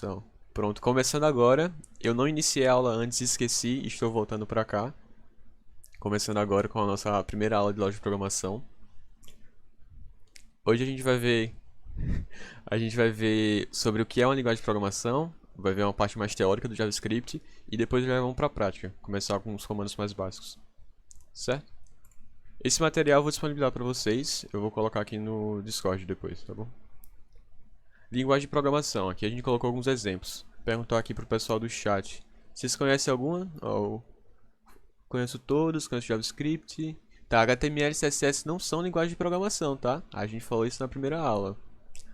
programação. Pronto, começando agora. Eu não iniciei a aula antes, esqueci e estou voltando para cá. Começando agora com a nossa primeira aula de lógica de programação. Hoje a gente vai ver sobre o que é uma linguagem de programação, vai ver uma parte mais teórica do JavaScript e depois já vamos para a prática, começar com os comandos mais básicos. Certo? Esse material eu vou disponibilizar para vocês, eu vou colocar aqui no Discord depois, tá bom? Linguagem de programação, aqui a gente colocou alguns exemplos. Perguntar aqui pro pessoal do chat. Vocês conhecem alguma? Conheço todos, conheço JavaScript. Tá, HTML e CSS não são linguagem de programação, tá? A gente falou isso na primeira aula.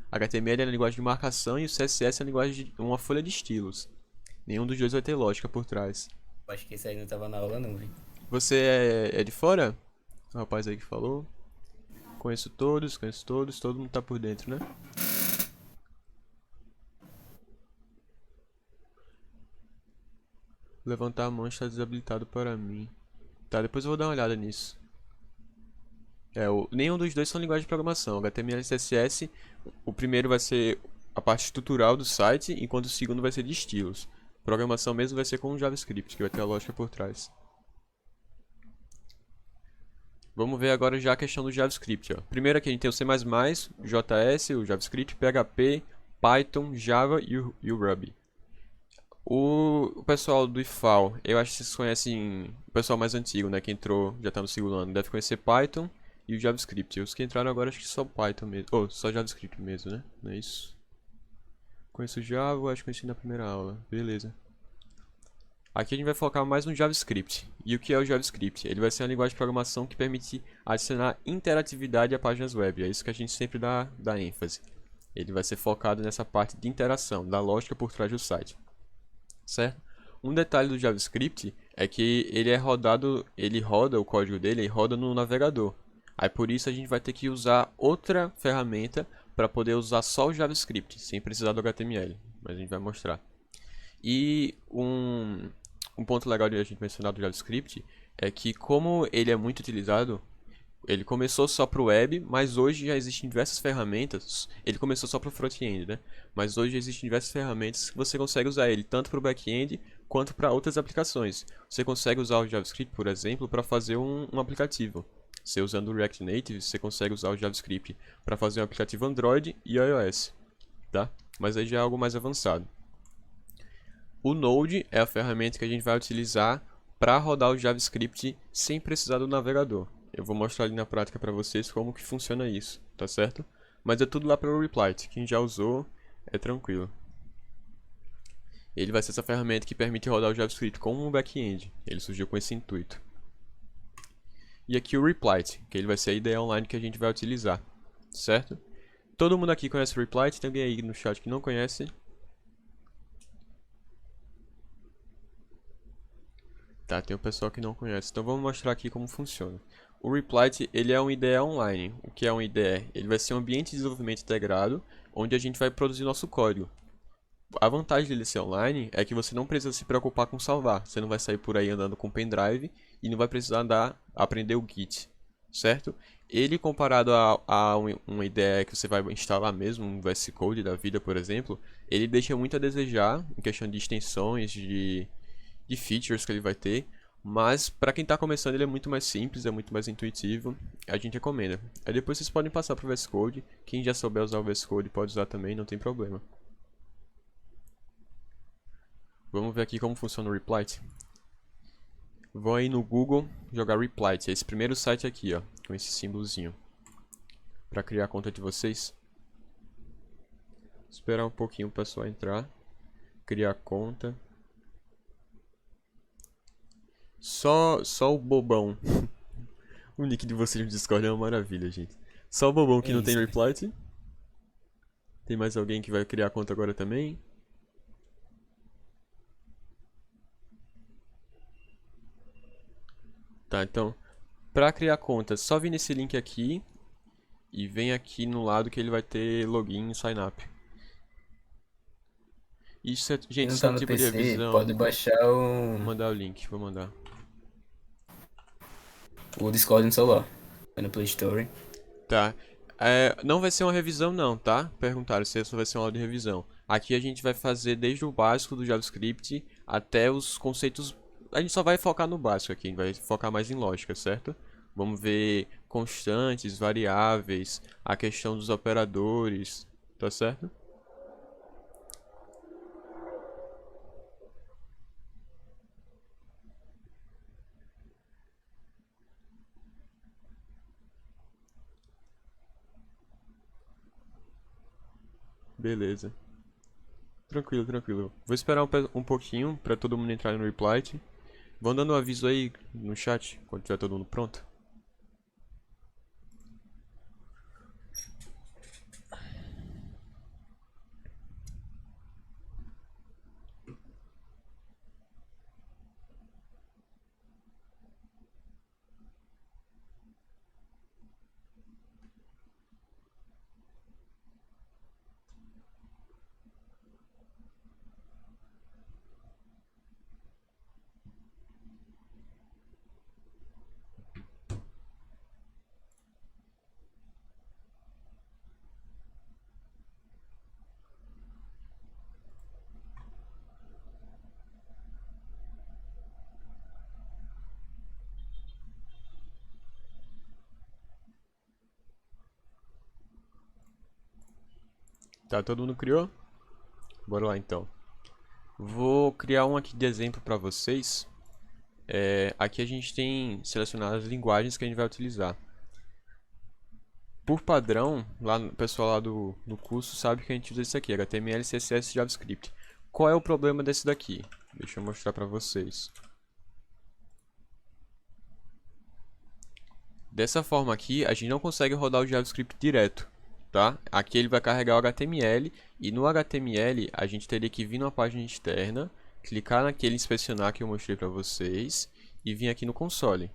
HTML é a linguagem de marcação e o CSS é a linguagem de uma folha de estilos. Nenhum dos dois vai ter lógica por trás. Acho que esse aí não tava na aula não, velho. Você é de fora? O rapaz aí que falou. Conheço todos, todo mundo tá por dentro, né? Levantar a mão está desabilitado para mim. Tá, depois eu vou dar uma olhada nisso. Nenhum dos dois são linguagem de programação. HTML e CSS, o primeiro vai ser a parte estrutural do site, enquanto o segundo vai ser de estilos. Programação mesmo vai ser com o JavaScript, que vai ter a lógica por trás. Vamos ver agora já a questão do JavaScript. Ó. Primeiro aqui a gente tem o C++, o JS, o JavaScript, PHP, Python, Java e o Ruby. O pessoal do IFAL, eu acho que vocês conhecem o pessoal mais antigo, né, que entrou, já está no segundo ano, deve conhecer Python e o JavaScript. Os que entraram agora acho que só Python mesmo, ou só JavaScript mesmo, né, não é isso? Conheço o Java, acho que conheci na primeira aula, beleza. Aqui a gente vai focar mais no JavaScript. E o que é o JavaScript? Ele vai ser uma linguagem de programação que permite adicionar interatividade a páginas web, é isso que a gente sempre dá ênfase. Ele vai ser focado nessa parte de interação, da lógica por trás do site. Certo? Um detalhe do JavaScript é que ele roda o código dele, ele roda no navegador. Aí por isso a gente vai ter que usar outra ferramenta para poder usar só o JavaScript, sem precisar do HTML, mas a gente vai mostrar. E um ponto legal de a gente mencionar do JavaScript é que como ele é muito utilizado, ele começou só para o web, mas hoje já existem diversas ferramentas. Ele começou só para o front-end, né? Mas hoje existem diversas ferramentas que você consegue usar ele tanto para o back-end quanto para outras aplicações. Você consegue usar o JavaScript, por exemplo, para fazer um aplicativo. Você usando o React Native, você consegue usar o JavaScript para fazer um aplicativo Android e iOS, tá? Mas aí já é algo mais avançado. O Node é a ferramenta que a gente vai utilizar para rodar o JavaScript sem precisar do navegador. Eu vou mostrar ali na prática para vocês como que funciona isso, tá certo? Mas é tudo lá pelo Replit, quem já usou é tranquilo. Ele vai ser essa ferramenta que permite rodar o JavaScript como um back-end, ele surgiu com esse intuito. E aqui o Replit, que ele vai ser a ideia online que a gente vai utilizar, certo? Todo mundo aqui conhece o Replit, tem alguém aí no chat que não conhece? Tá, tem o pessoal que não conhece, então vamos mostrar aqui como funciona. O Replit, ele é uma IDE online. O que é uma IDE? Ele vai ser um ambiente de desenvolvimento integrado, onde a gente vai produzir nosso código. A vantagem dele ser online é que você não precisa se preocupar com salvar. Você não vai sair por aí andando com pendrive e não vai precisar aprender o Git, certo? Ele comparado a uma IDE que você vai instalar mesmo, um VS Code da vida, por exemplo, ele deixa muito a desejar em questão de extensões, de features que ele vai ter. Mas para quem está começando ele é muito mais simples, é muito mais intuitivo, a gente recomenda. Aí depois vocês podem passar para o VS Code, quem já souber usar o VS Code pode usar também, não tem problema. Vamos ver aqui como funciona o Replit. Vão aí no Google jogar Replit, é esse primeiro site aqui, ó, com esse símbolozinho, para criar a conta de vocês. Esperar um pouquinho o pessoal entrar, criar a conta. Só o bobão. O nick de vocês no Discord é uma maravilha, gente. Só o bobão que É não tem isso. Replit. Tem mais alguém que vai criar a conta agora também? Tá, então, pra criar a conta, só vir nesse link aqui e vem aqui no lado que ele vai ter login e sign up. Isso é, Quem gente, não isso é tá um no tipo de PC, revisão. pode baixar Vou mandar o link, vou mandar. o Discord no celular. Vai no Play Store. Tá. Não vai ser uma revisão não, tá? Perguntaram se essa vai ser uma aula de revisão. Aqui a gente vai fazer desde o básico do JavaScript até os conceitos. A gente só vai focar no básico aqui, vai focar mais em lógica, certo? Vamos ver constantes, variáveis, a questão dos operadores, tá certo? Beleza. Tranquilo, tranquilo. Vou esperar um pouquinho para todo mundo entrar no reply. Vão dando um aviso aí no chat quando tiver todo mundo pronto. Tá, todo mundo criou? Bora lá então. Vou criar um aqui de exemplo para vocês. Aqui a gente tem selecionado as linguagens que a gente vai utilizar. Por padrão, o pessoal lá do curso sabe que a gente usa isso aqui, HTML, CSS e JavaScript. Qual é o problema desse daqui? Deixa eu mostrar para vocês. Dessa forma aqui, a gente não consegue rodar o JavaScript direto, tá? Aqui ele vai carregar o HTML e no HTML a gente teria que vir numa página externa, clicar naquele inspecionar que eu mostrei para vocês e vir aqui no console,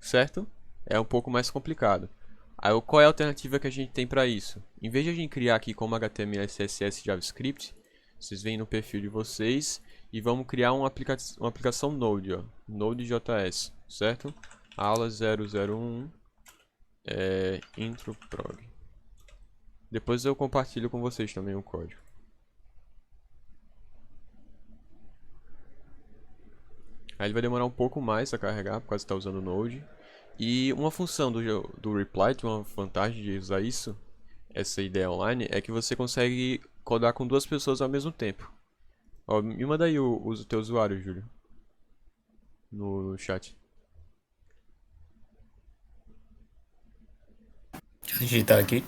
certo? É um pouco mais complicado. Aí, qual é a alternativa que a gente tem para isso? Em vez de a gente criar aqui como HTML, CSS e JavaScript, vocês vêm no perfil de vocês e vamos criar uma aplicação Node, ó, Node.js, certo? Aula 001 intro prog. Depois eu compartilho com vocês também o código. Aí ele vai demorar um pouco mais a carregar, por causa que está usando o Node. E uma função do reply, uma vantagem de usar isso, essa ideia online, é que você consegue codar com duas pessoas ao mesmo tempo. Ó, me manda aí o teu usuário, Júlio, no chat. Deixa eu digitar aqui.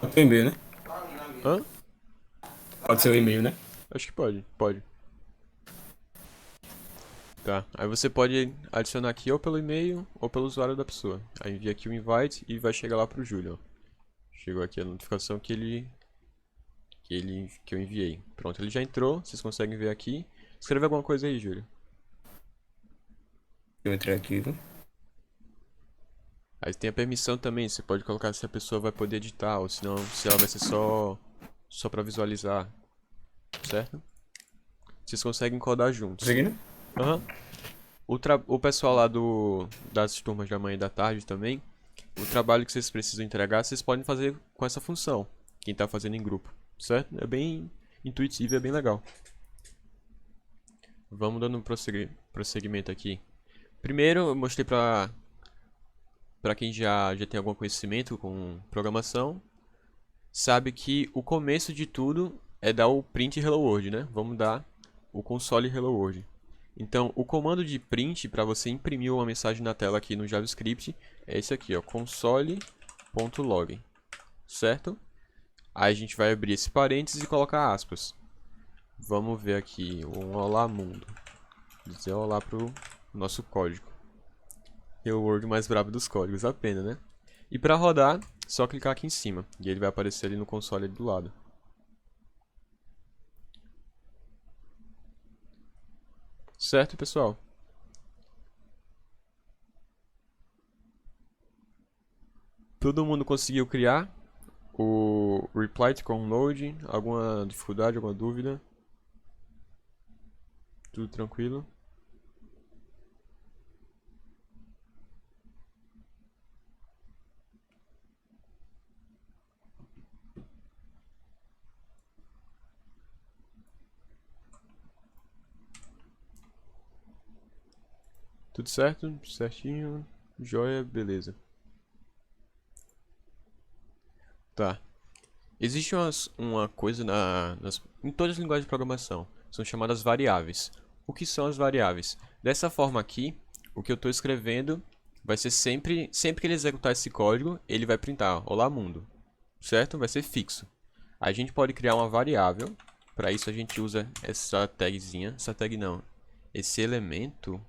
Pode ser o e-mail, né? Hã? Pode ser o e-mail, né? Acho que pode, pode. Tá, aí você pode adicionar aqui ou pelo e-mail ou pelo usuário da pessoa. Aí envia aqui o invite e vai chegar lá pro Júlio, ó. Chegou aqui a notificação que eu enviei. Pronto, ele já entrou, vocês conseguem ver aqui. Escreve alguma coisa aí, Júlio. Eu entrei aqui, viu? Aí tem a permissão também, você pode colocar se a pessoa vai poder editar ou se não, se ela vai ser só para visualizar, certo? Vocês conseguem codar juntos. Conseguindo? Aham. O pessoal lá das turmas da manhã e da tarde também, o trabalho que vocês precisam entregar, vocês podem fazer com essa função, quem está fazendo em grupo, certo? É bem intuitivo e é bem legal. Vamos dando um prosseguimento aqui. Primeiro, eu mostrei para quem já tem algum conhecimento com programação, sabe que o começo de tudo é dar o print Hello World, né? Vamos dar o console Hello World. Então, o comando de print para você imprimir uma mensagem na tela aqui no JavaScript é esse aqui, ó, console.log, certo? Aí a gente vai abrir esse parênteses e colocar aspas. Vamos ver aqui um olá mundo. Dizer olá pro nosso código. É o Word mais brabo dos códigos, a pena, né? E para rodar, só clicar aqui em cima e ele vai aparecer ali no console ali do lado. Certo, pessoal? Todo mundo conseguiu criar o reply com Node? Alguma dificuldade, alguma dúvida? Tudo tranquilo? Tudo certo? Certinho. Joia, beleza. Tá. Existe uma coisa em todas as linguagens de programação. São chamadas variáveis. O que são as variáveis? Dessa forma aqui, o que eu estou escrevendo vai ser sempre que ele executar esse código, ele vai printar Olá Mundo. Certo? Vai ser fixo. A gente pode criar uma variável. Para isso a gente usa essa tagzinha. Essa tag não. Esse elemento.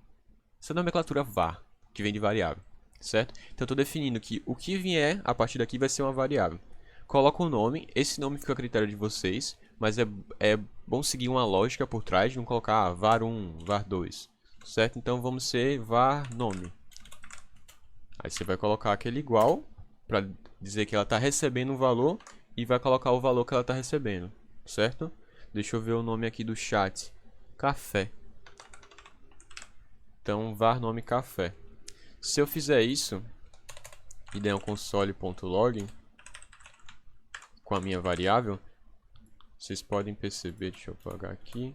Essa nomenclatura var, que vem de variável. Certo? Então eu estou definindo que o que vier a partir daqui vai ser uma variável. Coloca o nome, esse nome fica a critério de vocês, mas é bom seguir uma lógica por trás, não colocar var1, var2, certo? Então vamos ser var nome. Aí você vai colocar aquele igual, para dizer que ela está recebendo um valor, e vai colocar o valor que ela está recebendo, certo? Deixa eu ver o nome aqui do chat, café. Então var nome café. Se eu fizer isso, e der um console.log, com a minha variável, vocês podem perceber, deixa eu apagar aqui,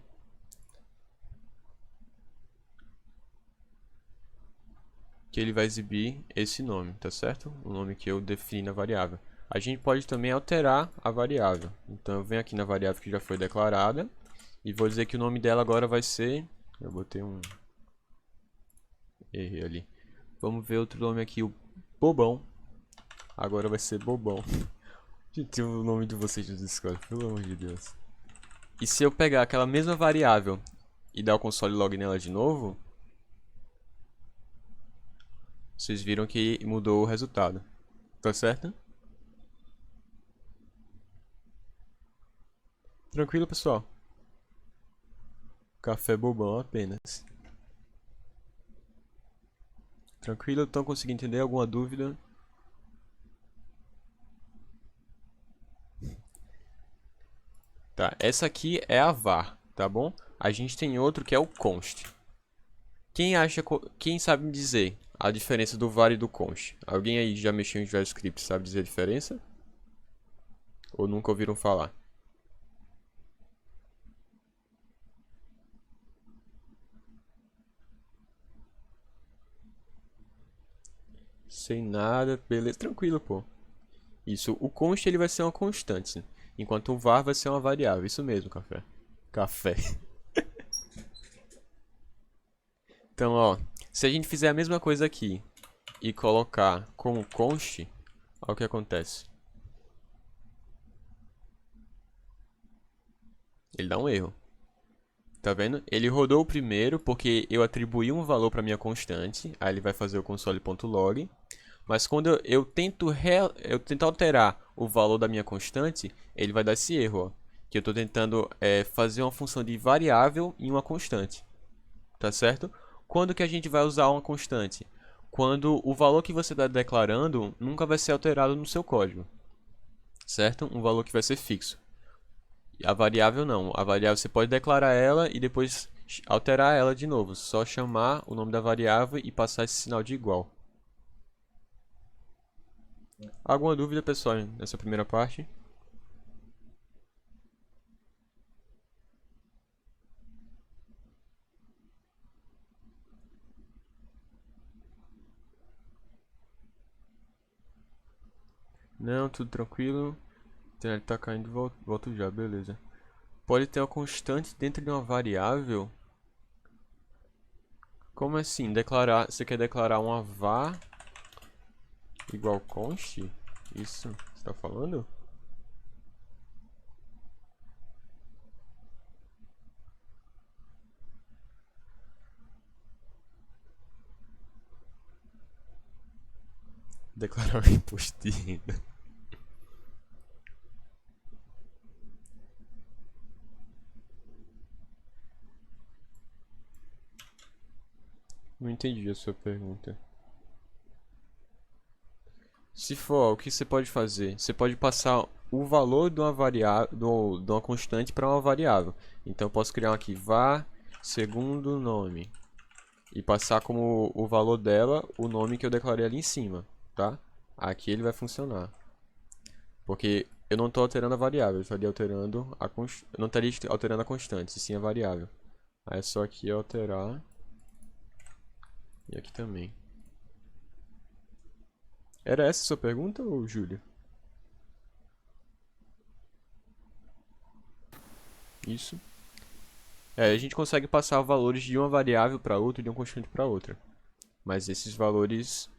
que ele vai exibir esse nome, tá certo? O nome que eu defini na variável. A gente pode também alterar a variável. Então eu venho aqui na variável que já foi declarada e vou dizer que o nome dela agora vai ser, eu botei um errei ali. Vamos ver outro nome aqui, o Bobão. Agora vai ser Bobão. Gente, o nome de vocês no Discord, pelo amor de Deus. E se eu pegar aquela mesma variável e dar o console log nela de novo, vocês viram que mudou o resultado. Tá certo? Tranquilo, pessoal? Café bobão apenas. Tranquilo? Estão conseguindo entender? Alguma dúvida? Tá, essa aqui é a var, tá bom? A gente tem outro que é o const. Quem sabe me dizer a diferença do var e do const? Alguém aí já mexeu em JavaScript, sabe dizer a diferença? Ou nunca ouviram falar? Sem nada, beleza, tranquilo, pô. Isso, o const ele vai ser uma constante, enquanto o var vai ser uma variável. Isso mesmo, café. Café. Então, ó, se a gente fizer a mesma coisa aqui e colocar como const, olha o que acontece. Ele dá um erro. Tá vendo? Ele rodou o primeiro porque eu atribuí um valor para minha constante. Aí ele vai fazer o console.log. Mas quando eu tento alterar o valor da minha constante, ele vai dar esse erro, ó, que eu estou tentando fazer uma função de variável em uma constante. Tá certo? Quando que a gente vai usar uma constante? Quando o valor que você está declarando nunca vai ser alterado no seu código. Certo? Um valor que vai ser fixo. A variável não. A variável você pode declarar ela e depois alterar ela de novo. Só chamar o nome da variável e passar esse sinal de igual. Alguma dúvida, pessoal, nessa primeira parte? Não, tudo tranquilo. A internet tá caindo, volto já, beleza. Pode ter uma constante dentro de uma variável. Como assim? Você quer declarar uma var igual const? Isso, você tá falando? Declarar o imposto de renda. Não entendi a sua pergunta. Se for, o que você pode fazer? Você pode passar o valor de uma variável, de uma constante para uma variável. Então eu posso criar aqui var segundo nome e passar como o valor dela o nome que eu declarei ali em cima, tá? Aqui ele vai funcionar. Porque eu não estou alterando a variável, eu estaria alterando eu não estaria alterando a constante, e sim a variável. Aí é só aqui alterar E aqui também. Era essa a sua pergunta, ou Júlio? Isso. A gente consegue passar valores de uma variável para outra e de um constante para outra. Mas esses valores,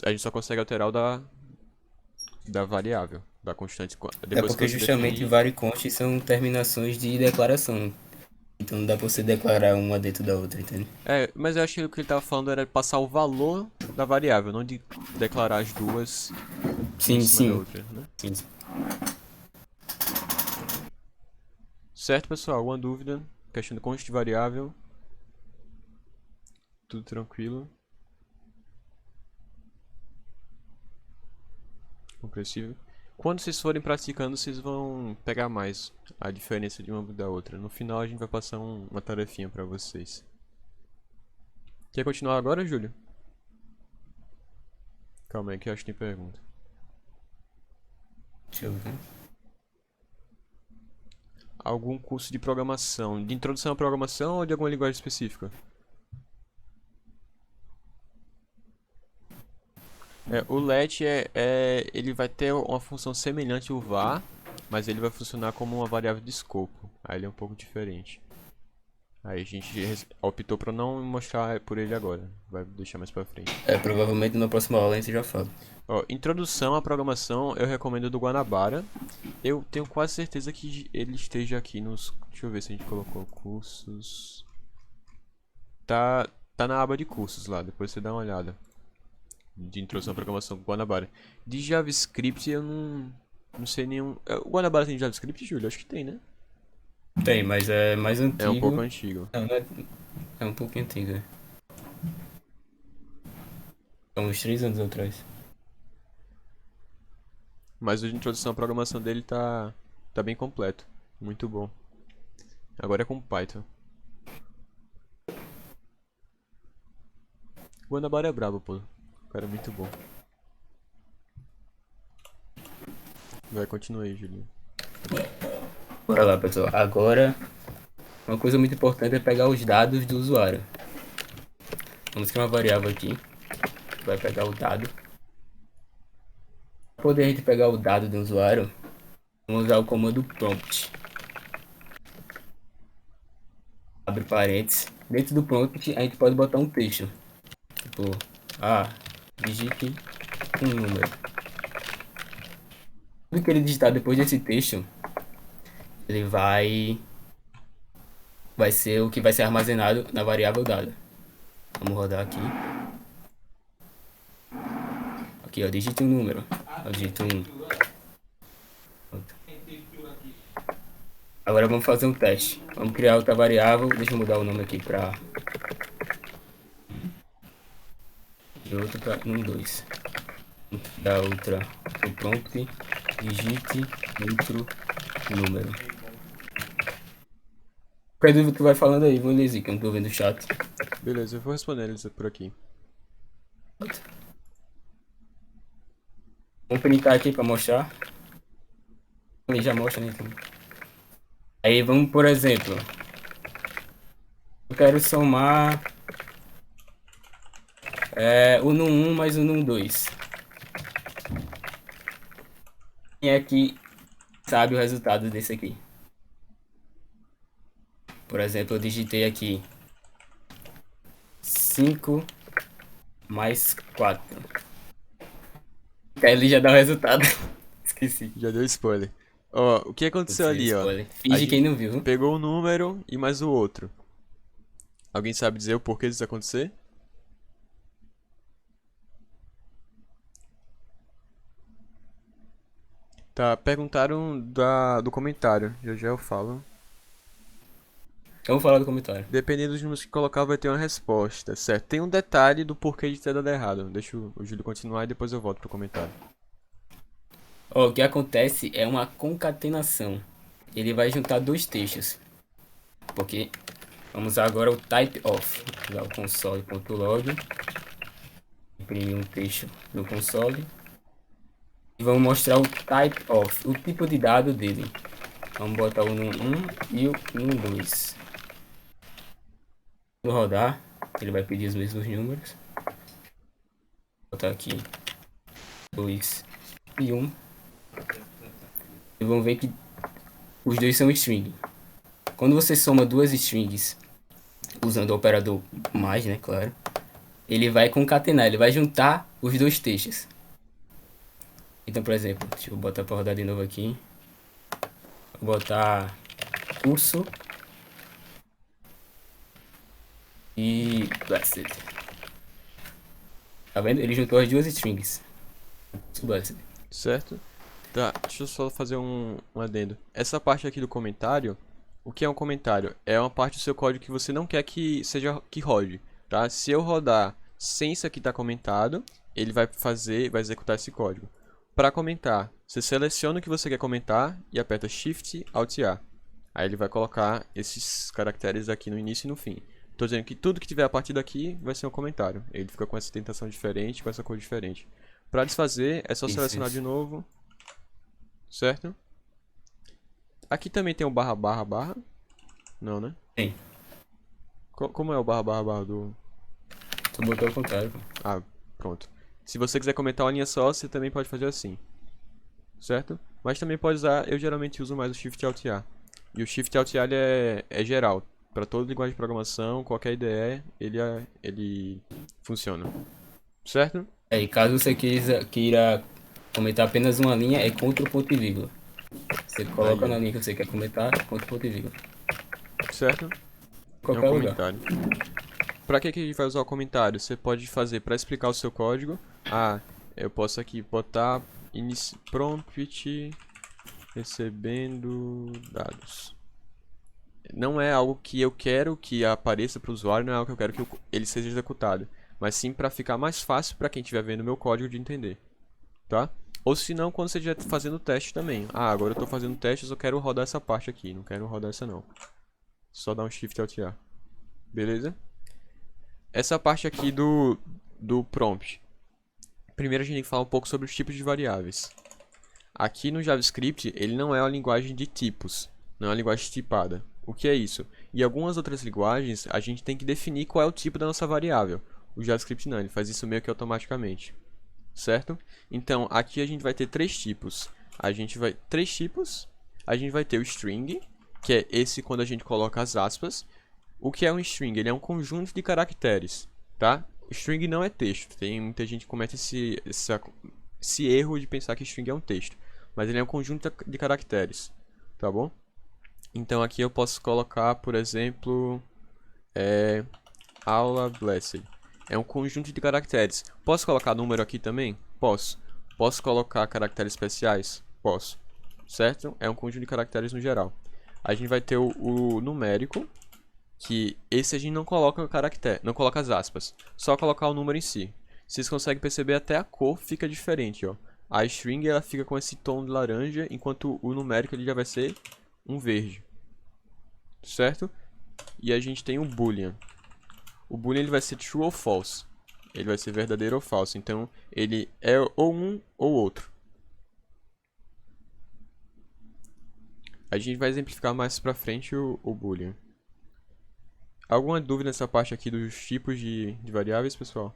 a gente só consegue alterar o da variável, da constante. É Depois que porque você justamente definir. var e const são terminações de declaração. Então não dá pra você declarar uma dentro da outra, entende? Mas eu acho que o que ele estava falando era passar o valor da variável, não de declarar as duas uma em Sim, cima da sim. outra, né? Sim, sim. Certo, pessoal? Alguma dúvida? Questão de const de variável? Tudo tranquilo? Compreensível? Quando vocês forem praticando, vocês vão pegar mais a diferença de uma da outra. No final, a gente vai passar uma tarefinha pra vocês. Quer continuar agora, Júlio? Calma aí que eu acho que tem pergunta. Deixa eu ver. Algum curso de programação? De introdução à programação ou de alguma linguagem específica? O let ele vai ter uma função semelhante ao var, mas ele vai funcionar como uma variável de escopo. Aí ele é um pouco diferente. Aí a gente optou para não mostrar por ele agora, vai deixar mais pra frente. Provavelmente na próxima aula a gente já fala. Ó, introdução à programação eu recomendo do Guanabara. Eu tenho quase certeza que ele esteja aqui nos... Deixa eu ver se a gente colocou cursos. Tá na aba de cursos lá, depois você dá uma olhada. De introdução à programação com Guanabara. De JavaScript eu não sei nenhum... O Guanabara tem JavaScript, Júlio? Acho que tem, né? Tem, mas é mais É um pouco antigo. antigo. Não, é um pouquinho antigo. É uns 3 anos atrás. Mas o de introdução à programação dele tá bem completo. Muito bom. Agora é com Python. O Guanabara é brabo, pô. O cara é muito bom. Vai, continua aí, Julinho. Bora lá, pessoal. Agora, uma coisa muito importante é pegar os dados do usuário. Vamos criar uma variável aqui. Vai pegar o dado. Para poder a gente pegar o dado do usuário, vamos usar o comando prompt. Abre parênteses. Dentro do prompt, a gente pode botar um texto. Tipo, digite um número. Tudo que ele digitar depois desse texto, ele vai ser o que vai ser armazenado na variável dada. Vamos rodar aqui. Aqui, ó, digite um número. Eu digito 1. Agora vamos fazer um teste. Vamos criar outra variável. Deixa eu mudar o nome aqui para de outra para num2. Da outra o prompt, digite outro número. Qualquer dúvida que vai falando aí, vou ler que eu não tô vendo o chat. Beleza, eu vou responder eles por aqui. Vamos printar aqui para mostrar. Ele já mostra, né? Então. Aí vamos, por exemplo, eu quero somar o num1 mais o num2. Quem é que sabe o resultado desse aqui? Por exemplo, eu digitei aqui 5 mais 4. Aí ele já dá o resultado. Esqueci. Já deu spoiler. Ó, o que aconteceu ali, ó? Spoiler. A Finge gente quem não viu. pegou um número e mais o outro. Alguém sabe dizer o porquê disso acontecer? Tá, perguntaram do comentário. Já já eu falo. Eu vou falar do comentário. Dependendo dos números que colocar, vai ter uma resposta, certo? Tem um detalhe do porquê de ter dado errado. Deixa o Júlio continuar e depois eu volto pro comentário. Ó, o que acontece é uma concatenação. Ele vai juntar dois textos. Porque vamos usar agora o type of. Usar o console.log. Imprimir um texto no console. E vamos mostrar o type of, o tipo de dado dele. Vamos botar o num1 e o num2. Vou rodar. ele vai pedir os mesmos números. Vou botar aqui 2 e 1. E vamos ver que os dois são string. Quando você soma duas strings usando o operador mais, né, claro, ele vai concatenar, ele vai juntar os dois textos. Então, por exemplo, deixa eu botar para rodar de novo aqui. Vou botar curso e blessed. Tá vendo? Ele juntou as duas strings. Blessed. Certo? Tá, deixa eu só fazer um adendo. Essa parte aqui do comentário, o que é um comentário? É uma parte do seu código que você não quer que seja que rode, tá? Se eu rodar sem isso aqui estar comentado, ele vai executar esse código. Para comentar, você seleciona o que você quer comentar e aperta Shift Alt A. Aí ele vai colocar esses caracteres aqui no início e no fim. Estou dizendo que tudo que tiver a partir daqui vai ser um comentário. Ele fica com essa tentação diferente, com essa cor diferente. Para desfazer, é só selecionar de novo. Certo? Aqui também tem o barra barra barra. Não, né? Tem. Como é o barra barra barra do... Tu botou ao contrário, pô. Ah, pronto. Se você quiser comentar uma linha só, você também pode fazer assim. Certo? Mas também pode usar, eu geralmente uso mais o Shift Alt A. E o Shift Alt A ele é geral. Para toda linguagem de programação, qualquer IDE, ele funciona. Certo? E caso você queira comentar apenas uma linha, é Ctrl ponto e vírgula. Você coloca Aí, na linha que você quer comentar, Ctrl ponto e vírgula. certo? É um Qualquer lugar. comentário. Para que a gente vai usar o comentário? Você pode fazer para explicar o seu código. Ah, eu posso aqui botar prompt recebendo dados. Não é algo que eu quero que apareça para o usuário, não é algo que eu quero que ele seja executado. Mas sim para ficar mais fácil para quem estiver vendo o meu código de entender. Tá? Ou se não, quando você estiver fazendo teste também. Ah, agora eu estou fazendo testes, eu quero rodar essa parte aqui. Não quero rodar essa não. Só dar um Shift Alt A. Beleza? Essa parte aqui do prompt. Primeiro a gente tem que falar um pouco sobre os tipos de variáveis. Aqui no JavaScript, ele não é uma linguagem de tipos. Não é uma linguagem tipada. O que é isso? Em algumas outras linguagens, a gente tem que definir qual é o tipo da nossa variável. O JavaScript não, ele faz isso meio que automaticamente. Certo? Então, aqui a gente vai ter três tipos. A gente vai ter o string, que é esse quando a gente coloca as aspas. O que é um string? Ele é um conjunto de caracteres, tá? String não é texto. Tem muita gente que comete esse erro de pensar que string é um texto. Mas ele é um conjunto de caracteres, tá bom? Então aqui eu posso colocar, por exemplo, aula blessed. É um conjunto de caracteres. Posso colocar número aqui também? Posso. Posso colocar caracteres especiais? Posso. Certo? É um conjunto de caracteres no geral. A gente vai ter o numérico, que esse a gente não coloca caractere, não coloca as aspas, só colocar o número em si. Vocês conseguem perceber até a cor fica diferente, ó. A string ela fica com esse tom de laranja, enquanto o numérico ele já vai ser um verde. Certo? E a gente tem o boolean. O boolean ele vai ser true ou false. Ele vai ser verdadeiro ou falso. Então ele é ou um ou outro. A gente vai exemplificar mais pra frente o boolean. Alguma dúvida nessa parte aqui dos tipos de variáveis, pessoal?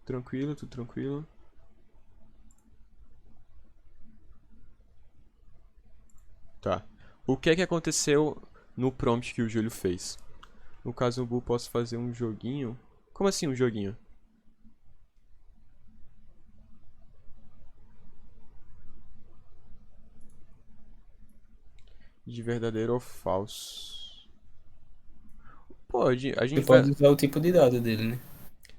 Tranquilo, tudo tranquilo. Tá. O que é que aconteceu no prompt que o Júlio fez? No caso, eu posso fazer um joguinho. Como assim um joguinho? De verdadeiro ou falso? Pode, a gente Você vai... pode usar o tipo de dado dele, né?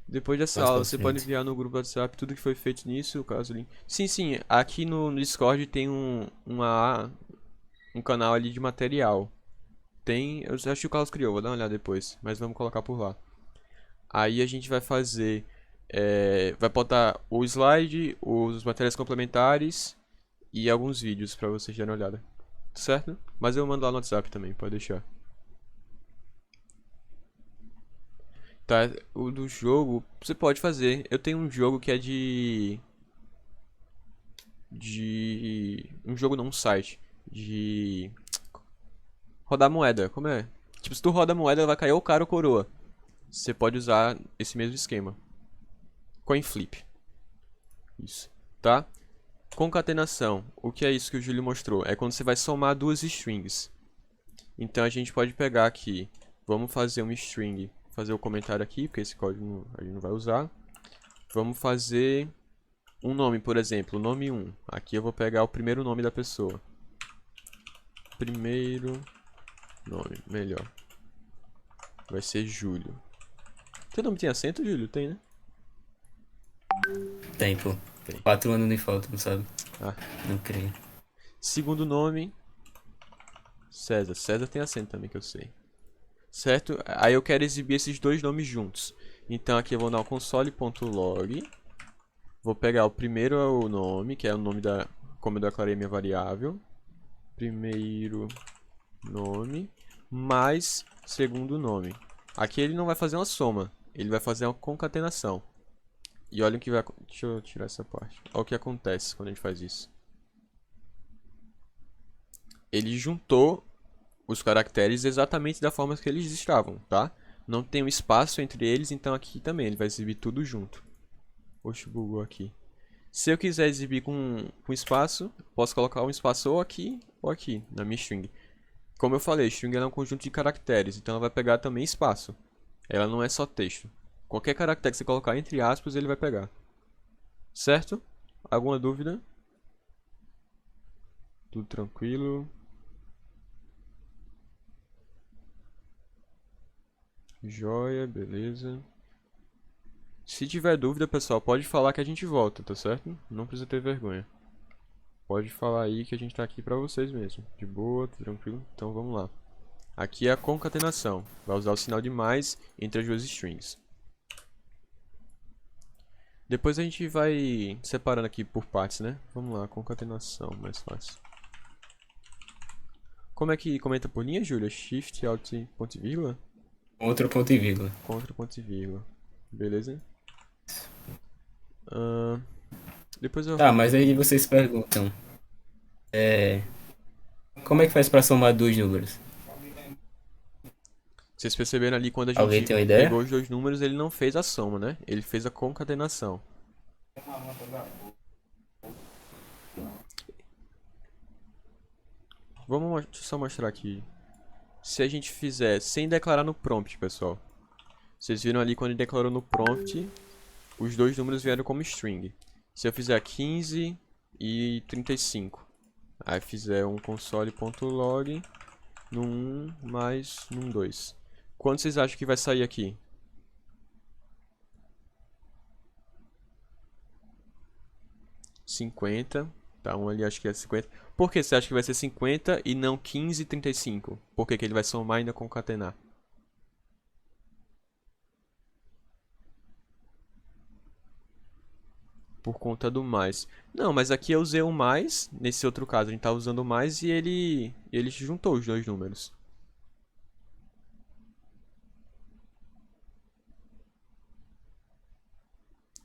Depois dessa Mais aula, pra você pode frente. enviar no grupo do WhatsApp tudo que foi feito nisso, caso link. Sim, sim, aqui no Discord tem um canal ali de material. Tem, eu acho que o Carlos criou, vou dar uma olhada depois, mas vamos colocar por lá. Aí a gente vai fazer, vai botar o slide, os materiais complementares e alguns vídeos pra vocês darem uma olhada. Certo? Mas eu mando lá no WhatsApp também, pode deixar. Tá, o do jogo, você pode fazer. Eu tenho um jogo que é um jogo não, um site de rodar moeda. Como é? Tipo, se tu roda a moeda, ela vai cair ou cara ou coroa. Você pode usar esse mesmo esquema. Coin flip. Isso, tá? Concatenação. O que é isso que o Júlio mostrou? É quando você vai somar duas strings. Então a gente pode pegar aqui. Vamos fazer uma string. Fazer o comentário aqui, porque esse código a gente não vai usar. Vamos fazer um nome, por exemplo. Nome 1. Aqui eu vou pegar o primeiro nome da pessoa. Primeiro nome, melhor. Vai ser Júlio. Teu nome tem acento, Júlio? Tem, né? Tem, pô. Tem. 4 anos nem falta, não sabe? Ah. Não creio. Segundo nome, César. César tem acento também, que eu sei. Certo? Aí eu quero exibir esses dois nomes juntos. Então aqui eu vou dar o console.log. Vou pegar o primeiro nome, que é o nome da... como eu declarei minha variável. Primeiro nome mais segundo nome. Aqui ele não vai fazer uma soma, ele vai fazer uma concatenação. E olha o que vai... Deixa eu tirar essa parte. Olha o que acontece quando a gente faz isso. Ele juntou os caracteres exatamente da forma que eles estavam, tá? Não tem um espaço entre eles, então aqui também ele vai exibir tudo junto. Oxe, bugou aqui. Se eu quiser exibir com espaço, posso colocar um espaço ou aqui na minha string. Como eu falei, string é um conjunto de caracteres, então ela vai pegar também espaço. Ela não é só texto. Qualquer caractere que você colocar entre aspas, ele vai pegar. Certo? Alguma dúvida? Tudo tranquilo. Joia, beleza. Se tiver dúvida, pessoal, pode falar que a gente volta, tá certo? Não precisa ter vergonha. Pode falar aí que a gente tá aqui pra vocês mesmo. De boa, tranquilo. Então vamos lá. Aqui é a concatenação. Vai usar o sinal de mais entre as duas strings. Depois a gente vai separando aqui por partes, né? Vamos lá, concatenação, mais fácil. Como é que comenta por linha, Júlia? Shift, Alt, ponto e vírgula? Outro ponto e vírgula. Contra, ponto e vírgula. Beleza? Depois eu... Tá, mas aí vocês perguntam. Como é que faz pra somar dois números? Vocês perceberam ali quando a Alguém gente tem uma ideia? pegou os dois números, ele não fez a soma, né? Ele fez a concatenação. Deixa eu só mostrar aqui. Se a gente fizer sem declarar no prompt, pessoal. Vocês viram ali quando ele declarou no prompt, os dois números vieram como string. Se eu fizer 15 e 35, aí fizer um console.log no 1 mais no 2. Quanto vocês acham que vai sair aqui? 50. Tá, um ali acho que é 50. Por que você acha que vai ser 50 e não 15 e 35? Por que que ele vai somar e ainda concatenar? Por conta do mais. Não, mas aqui eu usei o mais. Nesse outro caso a gente tá usando o mais e ele juntou os dois números.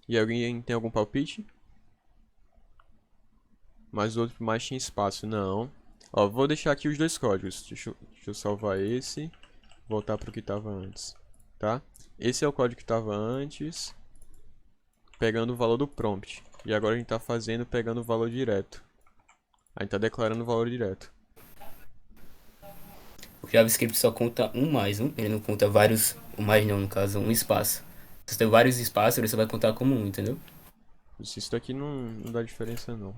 E alguém tem algum palpite? Mas o outro mais tinha espaço. Não. Ó, vou deixar aqui os dois códigos. Deixa eu salvar esse. Voltar para o que estava antes. Tá? Esse é o código que estava antes. Pegando o valor do prompt. E agora a gente está fazendo pegando o valor direto. A gente está declarando o valor direto. O JavaScript só conta um mais um, ele não conta vários, o mais não, no caso, um espaço. Se você tem vários espaços, ele só vai contar como um, entendeu? Isso daqui não dá diferença não.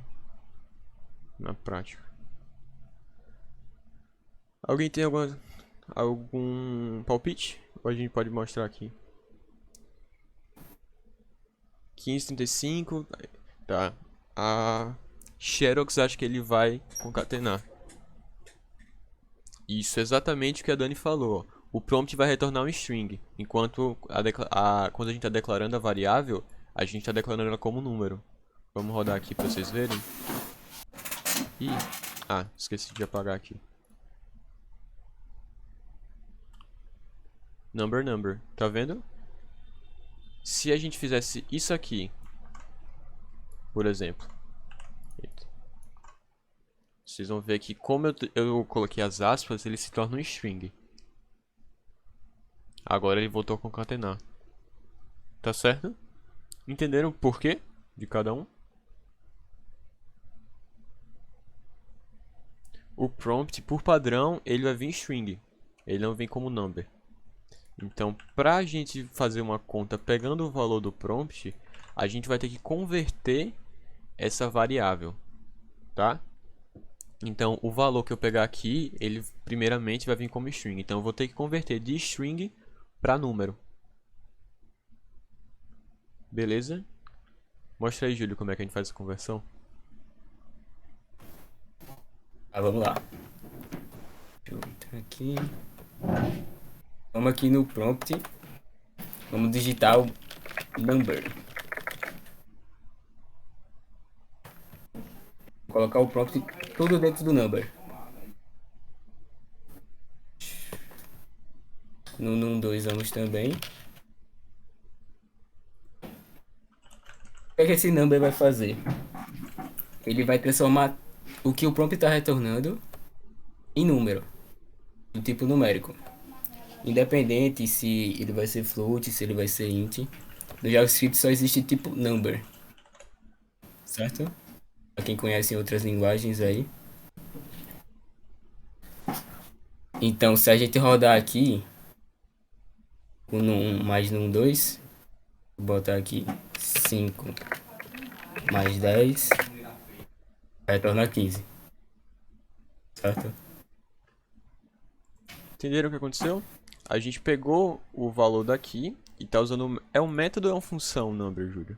Na prática. Alguém tem algum palpite? Ou a gente pode mostrar aqui? 1535. Tá. A Xerox acha que ele vai concatenar. Isso, exatamente o que a Dani falou. O prompt vai retornar um string, enquanto quando a gente está declarando a variável, a gente está declarando ela como número. Vamos rodar aqui para vocês verem. Esqueci de apagar aqui. Number. Tá vendo? Se a gente fizesse isso aqui, por exemplo. Vocês vão ver que como eu coloquei as aspas, ele se torna um string. Agora ele voltou a concatenar. Tá certo? Entenderam o porquê de cada um? O prompt, por padrão, ele vai vir em string. Ele não vem como number. Então, para a gente fazer uma conta pegando o valor do prompt, a gente vai ter que converter essa variável, tá? Então, o valor que eu pegar aqui, ele primeiramente vai vir como string. Então, eu vou ter que converter de string para número. Beleza? Mostra aí, Júlio, como é que a gente faz essa conversão. Vamos lá. Deixa eu entrar aqui. Vamos aqui no prompt. Vamos digitar o number. Vou colocar o prompt tudo dentro do number. No num2 vamos também. O que é que esse number vai fazer? Ele vai transformar o que o prompt está retornando em número, do tipo numérico. Independente se ele vai ser float, se ele vai ser int. No JavaScript só existe tipo number. Certo? Pra quem conhece outras linguagens aí. Então, se a gente rodar aqui o num mais num2, vou botar aqui 5 mais 10, vai retornar 15. Certo? Entenderam o que aconteceu? A gente pegou o valor daqui e tá usando... É um método ou é uma função number, Júlio?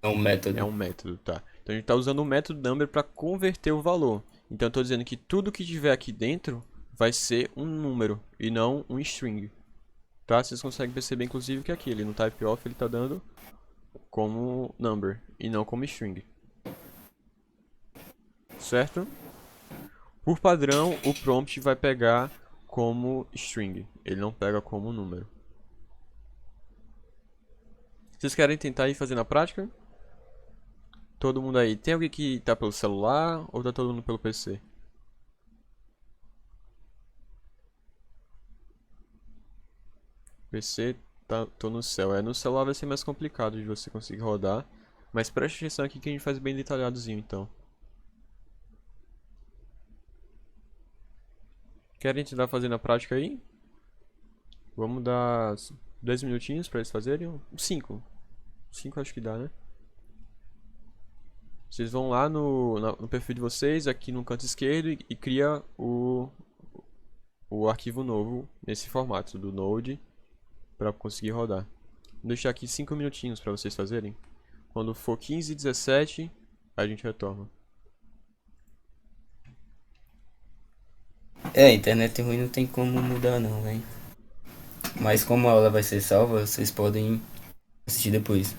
É um método. É um método, tá. Então a gente tá usando o método number para converter o valor. Então eu tô dizendo que tudo que tiver aqui dentro vai ser um número e não um string. Tá? Vocês conseguem perceber inclusive que aqui, ele no type of, ele tá dando como number e não como string. Certo? Por padrão, o prompt vai pegar como string. Ele não pega como número. Vocês querem tentar ir fazer na prática? Todo mundo aí. Tem alguém que tá pelo celular ou tá todo mundo pelo PC? PC, tô no céu. No celular vai ser mais complicado de você conseguir rodar. Mas preste atenção aqui que a gente faz bem detalhadozinho, então. Querem tentar fazer na prática aí? Vamos dar 10 minutinhos pra eles fazerem? 5. 5 acho que dá, né? Vocês vão lá no perfil de vocês, aqui no canto esquerdo, e cria o arquivo novo nesse formato do Node para conseguir rodar. Vou deixar aqui 5 minutinhos para vocês fazerem. Quando for 15 e 17, a gente retorna. A internet ruim não tem como mudar não, velho. Mas como a aula vai ser salva, vocês podem assistir depois.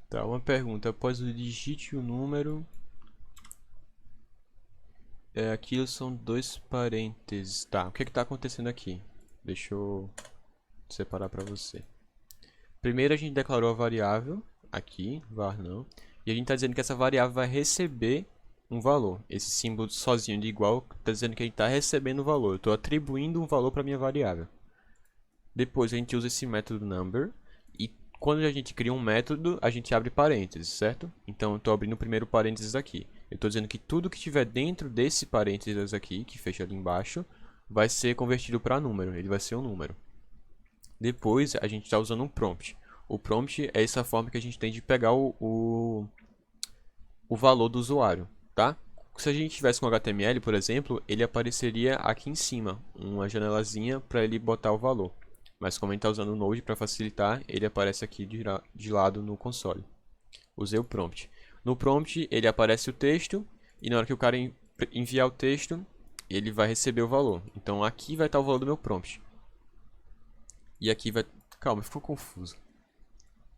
Tá, uma pergunta. Após o digite o número... aqui são dois parênteses. Tá, o que está acontecendo aqui? Deixa eu separar para você. Primeiro a gente declarou a variável, aqui, var não. E a gente está dizendo que essa variável vai receber um valor. Esse símbolo sozinho de igual está dizendo que a gente está recebendo um valor. Eu estou atribuindo um valor para minha variável. Depois a gente usa esse método number. E quando a gente cria um método, a gente abre parênteses, certo? Então eu estou abrindo o primeiro parênteses aqui. Eu estou dizendo que tudo que estiver dentro desse parênteses aqui, que fecha ali embaixo, vai ser convertido para número. Ele vai ser um número. Depois a gente está usando um prompt. O prompt é essa forma que a gente tem de pegar o valor do usuário, tá? Se a gente tivesse com HTML, por exemplo, ele apareceria aqui em cima, uma janelazinha para ele botar o valor. Mas como a gente está usando o Node para facilitar, ele aparece aqui de lado no console. Usei o prompt. No prompt, ele aparece o texto, e na hora que o cara enviar o texto, ele vai receber o valor. Então aqui vai estar o valor do meu prompt. E aqui vai... Calma, ficou confuso.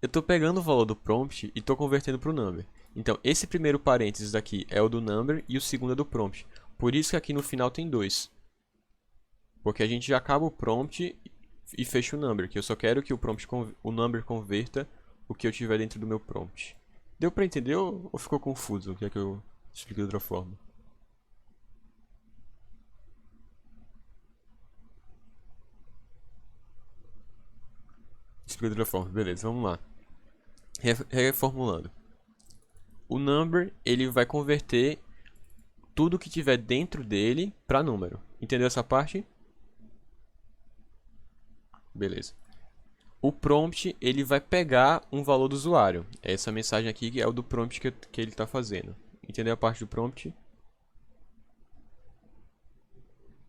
Eu estou pegando o valor do prompt e estou convertendo para o number. Então, esse primeiro parênteses aqui é o do number e o segundo é do prompt. Por isso que aqui no final tem 2. Porque a gente já acaba o prompt e fecha o number, que eu só quero que o number converta o que eu tiver dentro do meu prompt. Deu para entender ou ficou confuso? Quer que eu explique de outra forma? Explique de outra forma, beleza, vamos lá. Reformulando. O number, ele vai converter tudo que tiver dentro dele para número. Entendeu essa parte? Beleza. O prompt, ele vai pegar um valor do usuário. Essa mensagem aqui é o do prompt que ele está fazendo. Entendeu a parte do prompt?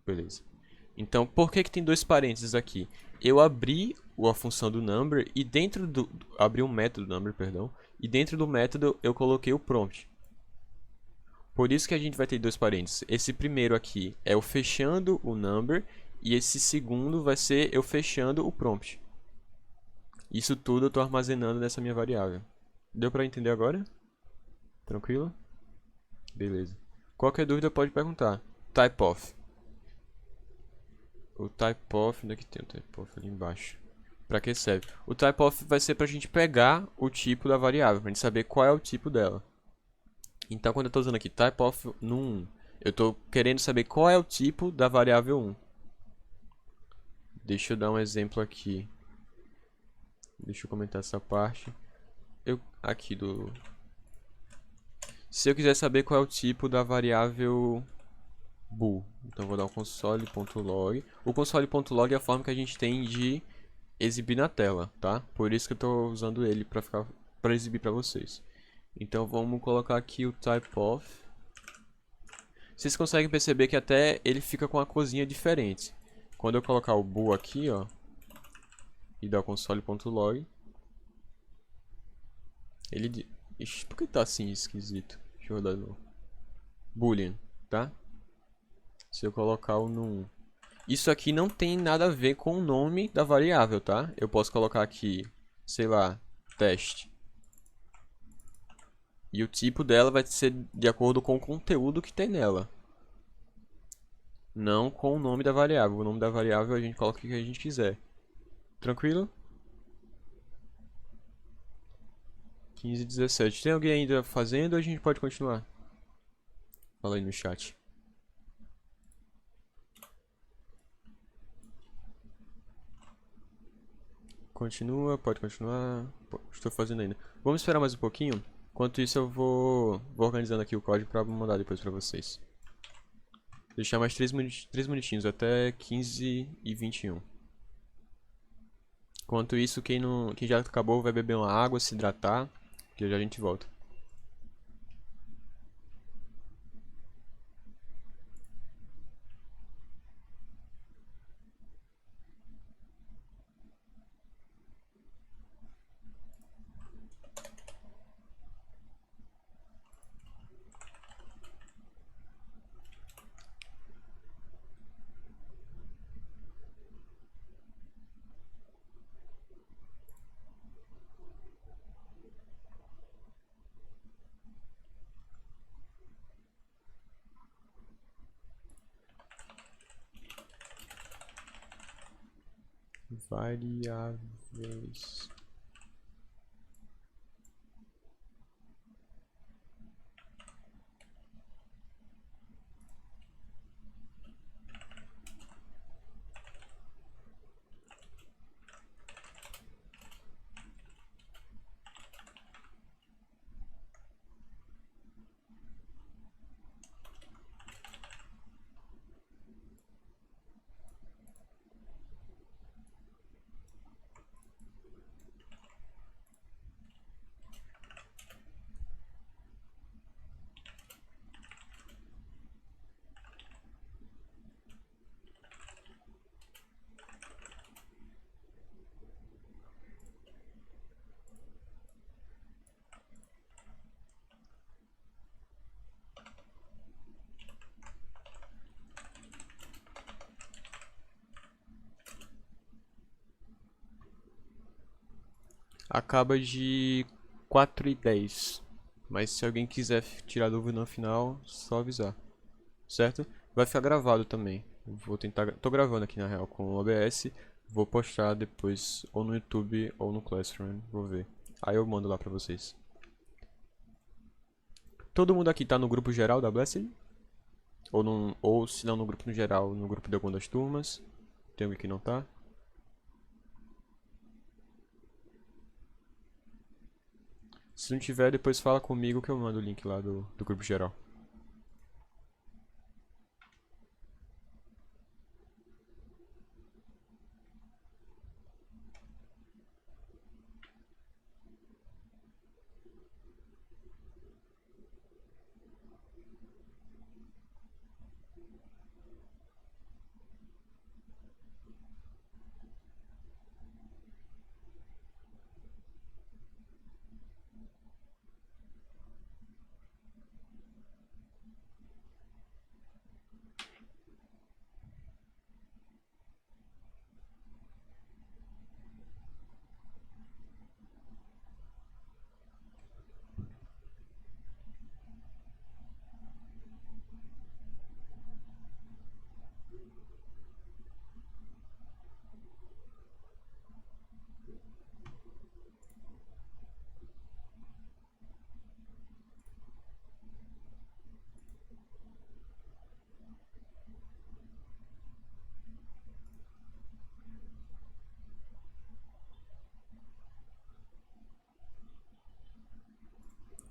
Beleza. Então, por que tem dois parênteses aqui? Eu abri a função do number e dentro do... Abri um método number, perdão. E dentro do método eu coloquei o prompt. Por isso que a gente vai ter dois parênteses. Esse primeiro aqui é eu fechando o number e esse segundo vai ser eu fechando o prompt. Isso tudo eu estou armazenando nessa minha variável. Deu para entender agora? Tranquilo? Beleza. Qualquer dúvida pode perguntar. Type of. O type of, onde é que tem o type of ali embaixo? Para que serve? O type of vai ser para a gente pegar o tipo da variável, para a gente saber qual é o tipo dela. Então, quando eu estou usando aqui type of num, eu estou querendo saber qual é o tipo da variável 1. Deixa eu dar um exemplo aqui. Deixa eu comentar essa parte. Se eu quiser saber qual é o tipo da variável bool, então eu vou dar um console.log. O console.log é a forma que a gente tem de exibir na tela, tá? Por isso que eu estou usando ele para exibir para vocês. Então vamos colocar aqui o type of. Vocês conseguem perceber que até ele fica com uma corzinha diferente. Quando eu colocar o bool aqui, ó, e dar o console.log, ele... Ixi, por que tá assim esquisito? Deixa eu rodar de novo. Boolean, tá? Se eu colocar o num... Isso aqui não tem nada a ver com o nome da variável, tá? Eu posso colocar aqui, sei lá, teste. E o tipo dela vai ser de acordo com o conteúdo que tem nela. Não com o nome da variável. O nome da variável a gente coloca o que a gente quiser. Tranquilo? 15:17. Tem alguém ainda fazendo ou a gente pode continuar? Fala aí no chat. Continua, pode continuar. Estou fazendo ainda. Vamos esperar mais um pouquinho. Enquanto isso eu vou organizando aqui o código para mandar depois para vocês. Deixar mais 3 minutinhos, até 15:21. Enquanto isso, quem já acabou vai beber uma água, se hidratar, que já a gente volta. Variáveis. acaba de 4:10. Mas se alguém quiser tirar dúvida no final, só avisar. Certo? Vai ficar gravado também. Vou tentar. Tô gravando aqui na real com o OBS. Vou postar depois ou no YouTube ou no Classroom. Vou ver. Aí eu mando lá pra vocês. Todo mundo aqui tá no grupo geral da Blessed? Ou se não no grupo no geral, no grupo de alguma das turmas? Tem alguém que não tá? Se não tiver, depois fala comigo que eu mando o link lá do grupo geral.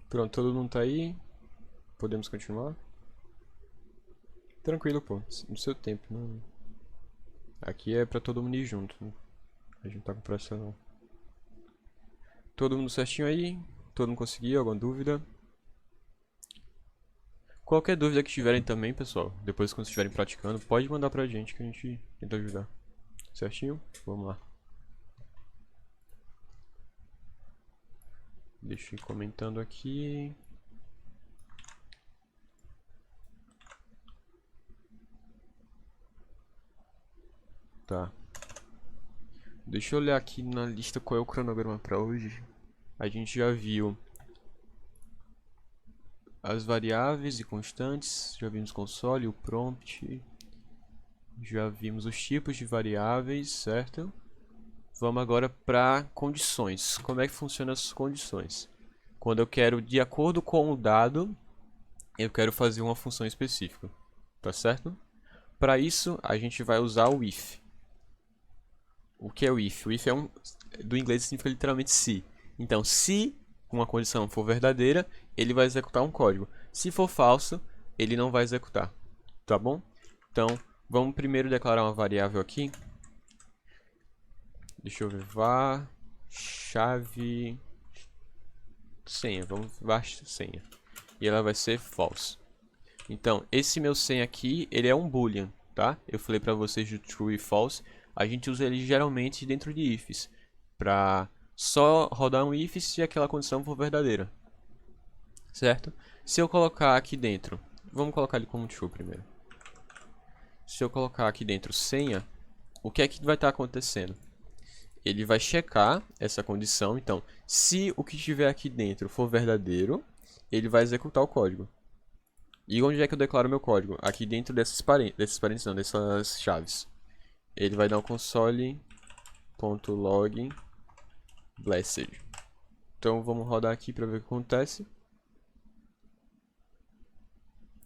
Pronto, todo mundo tá aí. Podemos continuar? Tranquilo, pô. No seu tempo. Não... Aqui é pra todo mundo ir junto. Né? A gente não tá com pressa não. Todo mundo certinho aí? Todo mundo conseguiu? Alguma dúvida? Qualquer dúvida que tiverem também, pessoal, depois quando estiverem praticando, pode mandar pra gente que a gente tenta ajudar. Certinho? Vamos lá. Deixa eu ir comentando aqui. Tá. Deixa eu olhar aqui na lista qual é o cronograma pra hoje. A gente já viu as variáveis e constantes, já vimos console, o prompt, já vimos os tipos de variáveis, certo? Vamos agora para condições. Como é que funcionam as condições? Quando eu quero, de acordo com o dado, eu quero fazer uma função específica, tá certo? Para isso, a gente vai usar o if. O que é o if? O if do inglês significa literalmente se. Então, se uma condição for verdadeira, ele vai executar um código. Se for falso, ele não vai executar, tá bom? Então, vamos primeiro declarar uma variável aqui. Deixa eu ver, var chave senha, vamos var senha. E ela vai ser false. Então, esse meu senha aqui, ele é um boolean, tá? Eu falei pra vocês de true e false. A gente usa ele geralmente dentro de ifs, pra só rodar um if se aquela condição for verdadeira, certo? Se eu colocar aqui dentro, vamos colocar ele como true primeiro. Se eu colocar aqui dentro senha, o que é que vai estar acontecendo? Ele vai checar essa condição. Então, se o que estiver aqui dentro for verdadeiro, ele vai executar o código. E onde é que eu declaro meu código? Aqui dentro dessas parênteses, não, dessas chaves. Ele vai dar um console.log blessed. Então, vamos rodar aqui para ver o que acontece.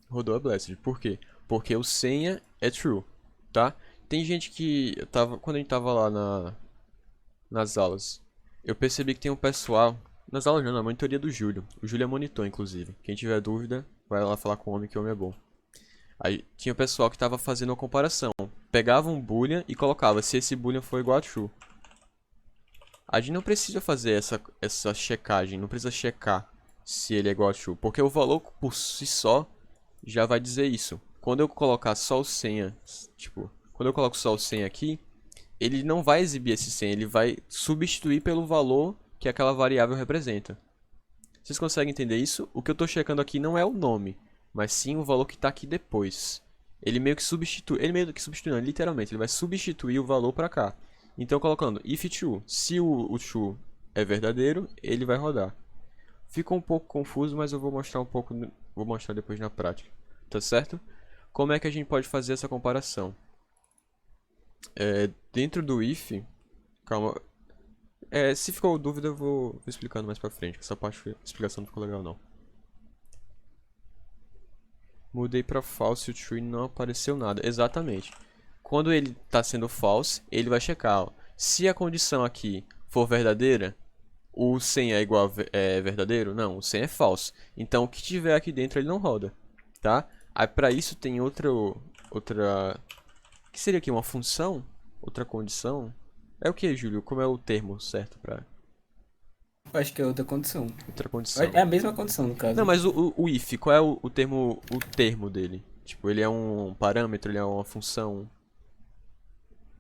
Rodou a blessed. Por quê? Porque o senha é true, tá? Tem gente que quando a gente tava lá nas aulas, eu percebi que tem um pessoal, nas aulas não, na monitoria do Júlio. O Júlio é monitor, inclusive. Quem tiver dúvida, vai lá falar com o homem, que o homem é bom. Aí tinha um pessoal que estava fazendo uma comparação. Pegava um boolean e colocava se esse boolean for igual a true. A gente não precisa fazer essa checagem, não precisa checar se ele é igual a true, porque o valor por si só já vai dizer isso. Quando eu colocar só o senha, tipo, quando eu coloco só o senha aqui, ele não vai exibir esse senha, ele vai substituir pelo valor que aquela variável representa. Vocês conseguem entender isso? O que eu estou checando aqui não é o nome, mas sim o valor que está aqui depois. Ele meio que substitui, não, literalmente, ele vai substituir o valor para cá. Então colocando if true, se o true é verdadeiro, ele vai rodar. Ficou um pouco confuso, mas eu vou mostrar vou mostrar depois na prática, tá certo? Como é que a gente pode fazer essa comparação? Dentro do if, calma, se ficou dúvida eu vou explicando mais pra frente, que essa parte a explicação não ficou legal não. Mudei pra false e o true não apareceu nada, exatamente. Quando ele está sendo false, ele vai checar, ó, se a condição aqui for verdadeira, o 100 é igual a verdadeiro? Não, o 100 é falso. Então o que tiver aqui dentro ele não roda, tá? Aí para isso tem outra que seria aqui uma função, outra condição. É o que, Júlio? Como é o termo certo para Eu acho que é outra condição. outra condição? É a mesma condição, no caso. Não, mas o if, qual é o termo dele? Tipo, ele é um parâmetro, ele é uma função,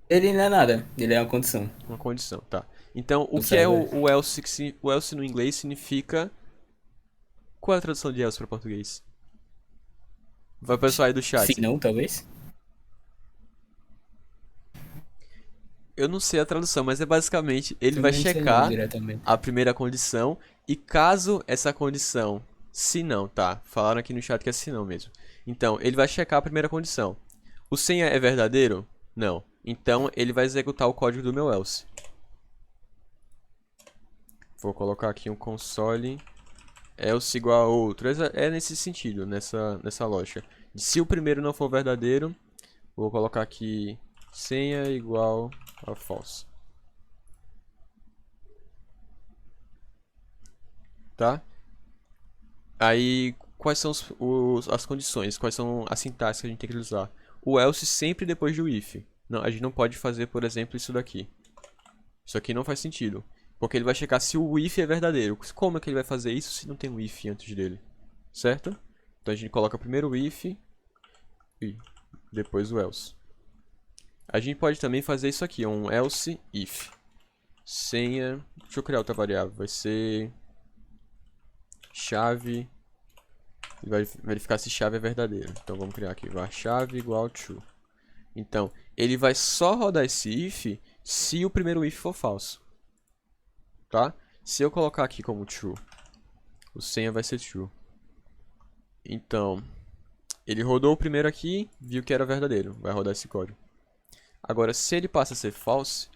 Ele não é nada, ele é uma condição. uma condição, tá? Então, o Tu que é sabe. o else? O else no inglês significa... Qual é a tradução de else para português? Vai o pessoal aí do chat. Se não, talvez. Eu não sei a tradução, mas é basicamente ele vai Também não sei não, checar diretamente. a primeira condição e caso essa condição, se não, tá? Falaram aqui no chat que é se não mesmo. Então, ele vai checar a primeira condição. O 100 é verdadeiro? Não. Então, ele vai executar o código do meu else. Vou colocar aqui um console else igual a outro. É nesse sentido, nessa lógica. Se o primeiro não for verdadeiro, vou colocar aqui senha igual a false. Tá? Aí, quais são as condições? Quais são as sintaxes que a gente tem que usar? O else sempre depois do if. Não, a gente não pode fazer, por exemplo, isso daqui. Isso aqui não faz sentido. Porque ele vai checar se o if é verdadeiro. Como é que ele vai fazer isso se não tem um if antes dele? Certo? Então a gente coloca primeiro o if e depois o else. A gente pode também fazer isso aqui, um else if. Senha... Deixa eu criar outra variável. Vai ser... chave... Ele vai verificar se chave é verdadeira. Então vamos criar aqui, var chave igual true. Então, ele vai só rodar esse if se o primeiro if for falso. Tá? Se eu colocar aqui como true, o senha vai ser true. Então, ele rodou o primeiro aqui, viu que era verdadeiro, vai rodar esse código. Agora, se ele passa a ser false,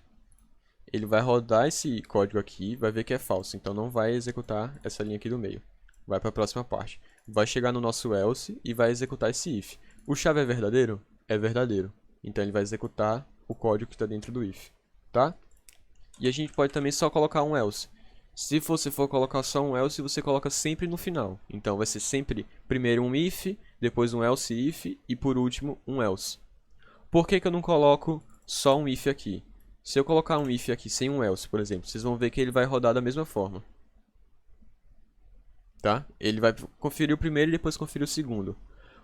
ele vai rodar esse código aqui, vai ver que é falso, então não vai executar essa linha aqui do meio. Vai para a próxima parte. Vai chegar no nosso else e vai executar esse if. O chave é verdadeiro? É verdadeiro. Então ele vai executar o código que está dentro do if, tá? E a gente pode também só colocar um else. Se você for colocar só um else, você coloca sempre no final. Então vai ser sempre primeiro um if, depois um else if e por último um else. Por que que eu não coloco só um if aqui? Se eu colocar um if aqui sem um else, por exemplo, vocês vão ver que ele vai rodar da mesma forma. Tá? Ele vai conferir o primeiro e depois conferir o segundo.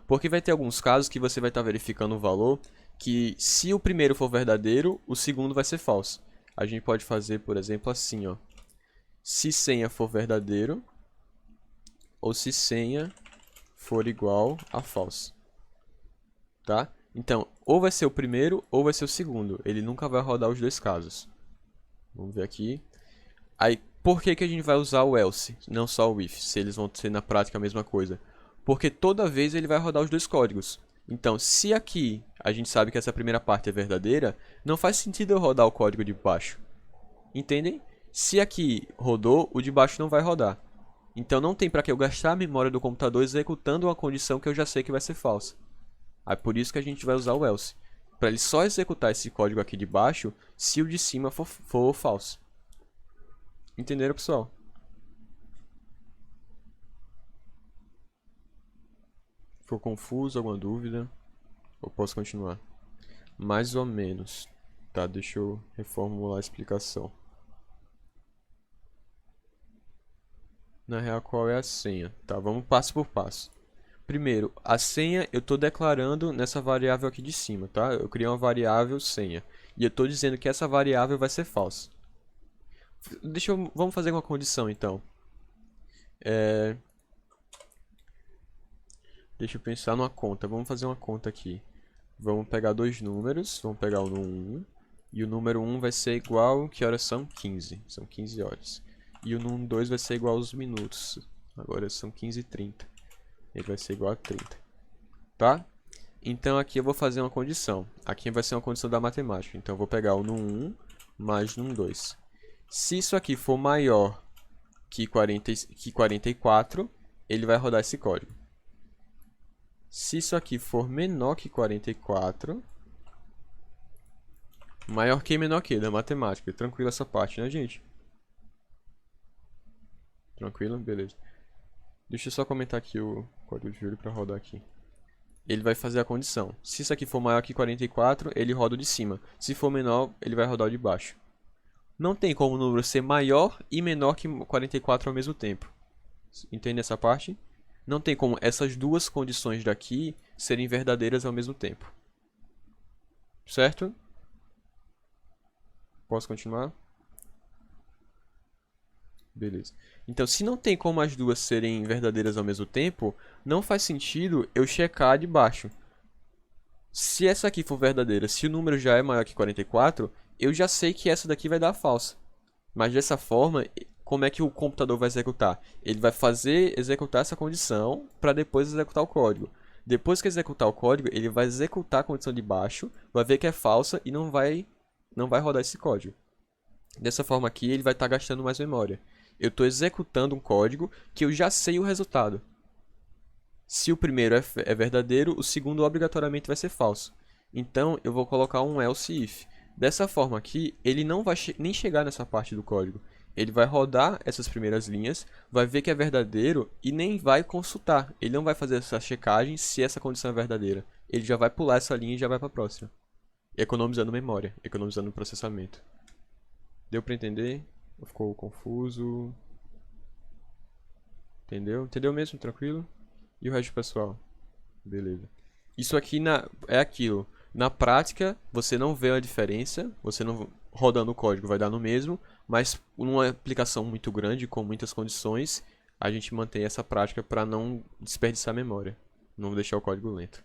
Porque vai ter alguns casos que você vai estar verificando o valor que se o primeiro for verdadeiro, o segundo vai ser falso. A gente pode fazer, por exemplo, assim, ó. Se senha for verdadeiro ou se senha for igual a false. Tá? Então, ou vai ser o primeiro ou vai ser o segundo. Ele nunca vai rodar os dois casos. Vamos ver aqui. Aí, por que que a gente vai usar o else, não só o if, se eles vão ser na prática a mesma coisa? Porque toda vez ele vai rodar os dois códigos. Então, se aqui a gente sabe que essa primeira parte é verdadeira, não faz sentido eu rodar o código de baixo. Entendem? Se aqui rodou, o de baixo não vai rodar. Então não tem para que eu gastar a memória do computador executando uma condição que eu já sei que vai ser falsa. Aí por isso que a gente vai usar o else. Para ele só executar esse código aqui de baixo se o de cima for falso. Entenderam, pessoal? Ficou confuso? Alguma dúvida? Ou posso continuar? Mais ou menos. Tá, deixa eu reformular a explicação. Na real, qual é a senha? Tá, vamos passo por passo. Primeiro, a senha eu estou declarando nessa variável aqui de cima, tá? Eu criei uma variável senha. E eu estou dizendo que essa variável vai ser falsa. Vamos fazer uma condição, então. Deixa eu pensar numa conta. Vamos fazer uma conta aqui. Vamos pegar dois números. Vamos pegar o número 1. E o número 1 vai ser igual... Que horas são? 15. São 15 horas. e o num2 vai ser igual aos minutos. Agora são 15h30. Ele vai ser igual a 30. Tá? Então aqui eu vou fazer uma condição. Aqui vai ser uma condição da matemática. Então eu vou pegar o num1 mais num2. Se isso aqui for maior que 44, ele vai rodar esse código. Se isso aqui for menor que 44, maior que e menor que da matemática. Tranquilo essa parte, né, gente? Tranquilo? Beleza. Deixa eu só comentar aqui o código de Júlio para rodar aqui. Ele vai fazer a condição. Se isso aqui for maior que 44, ele roda o de cima. Se for menor, ele vai rodar o de baixo. Não tem como o número ser maior e menor que 44 ao mesmo tempo. Entende essa parte? Não tem como essas duas condições daqui serem verdadeiras ao mesmo tempo. Certo? Posso continuar? Beleza. Então, se não tem como as duas serem verdadeiras ao mesmo tempo, não faz sentido eu checar de baixo. Se essa aqui for verdadeira, se o número já é maior que 44, eu já sei que essa daqui vai dar falsa. Mas dessa forma, como é que o computador vai executar? Ele vai executar essa condição para depois executar o código. Depois que executar o código, ele vai executar a condição de baixo, vai ver que é falsa e não vai rodar esse código. Dessa forma aqui, ele vai estar gastando mais memória. Eu estou executando um código que eu já sei o resultado. Se o primeiro é verdadeiro, o segundo obrigatoriamente vai ser falso. Então, eu vou colocar um else if. Dessa forma aqui, ele não vai nem chegar nessa parte do código. Ele vai rodar essas primeiras linhas, vai ver que é verdadeiro e nem vai consultar. Ele não vai fazer essa checagem se essa condição é verdadeira. Ele já vai pular essa linha e já vai para a próxima. Economizando memória, economizando processamento. Deu para entender? Ficou confuso? Entendeu? Entendeu mesmo? Tranquilo? E o resto, pessoal? Beleza. Isso aqui é aquilo. Na prática, você não vê a diferença. Você não rodando o código vai dar no mesmo. Mas numa aplicação muito grande, com muitas condições, a gente mantém essa prática para não desperdiçar memória. Não deixar o código lento.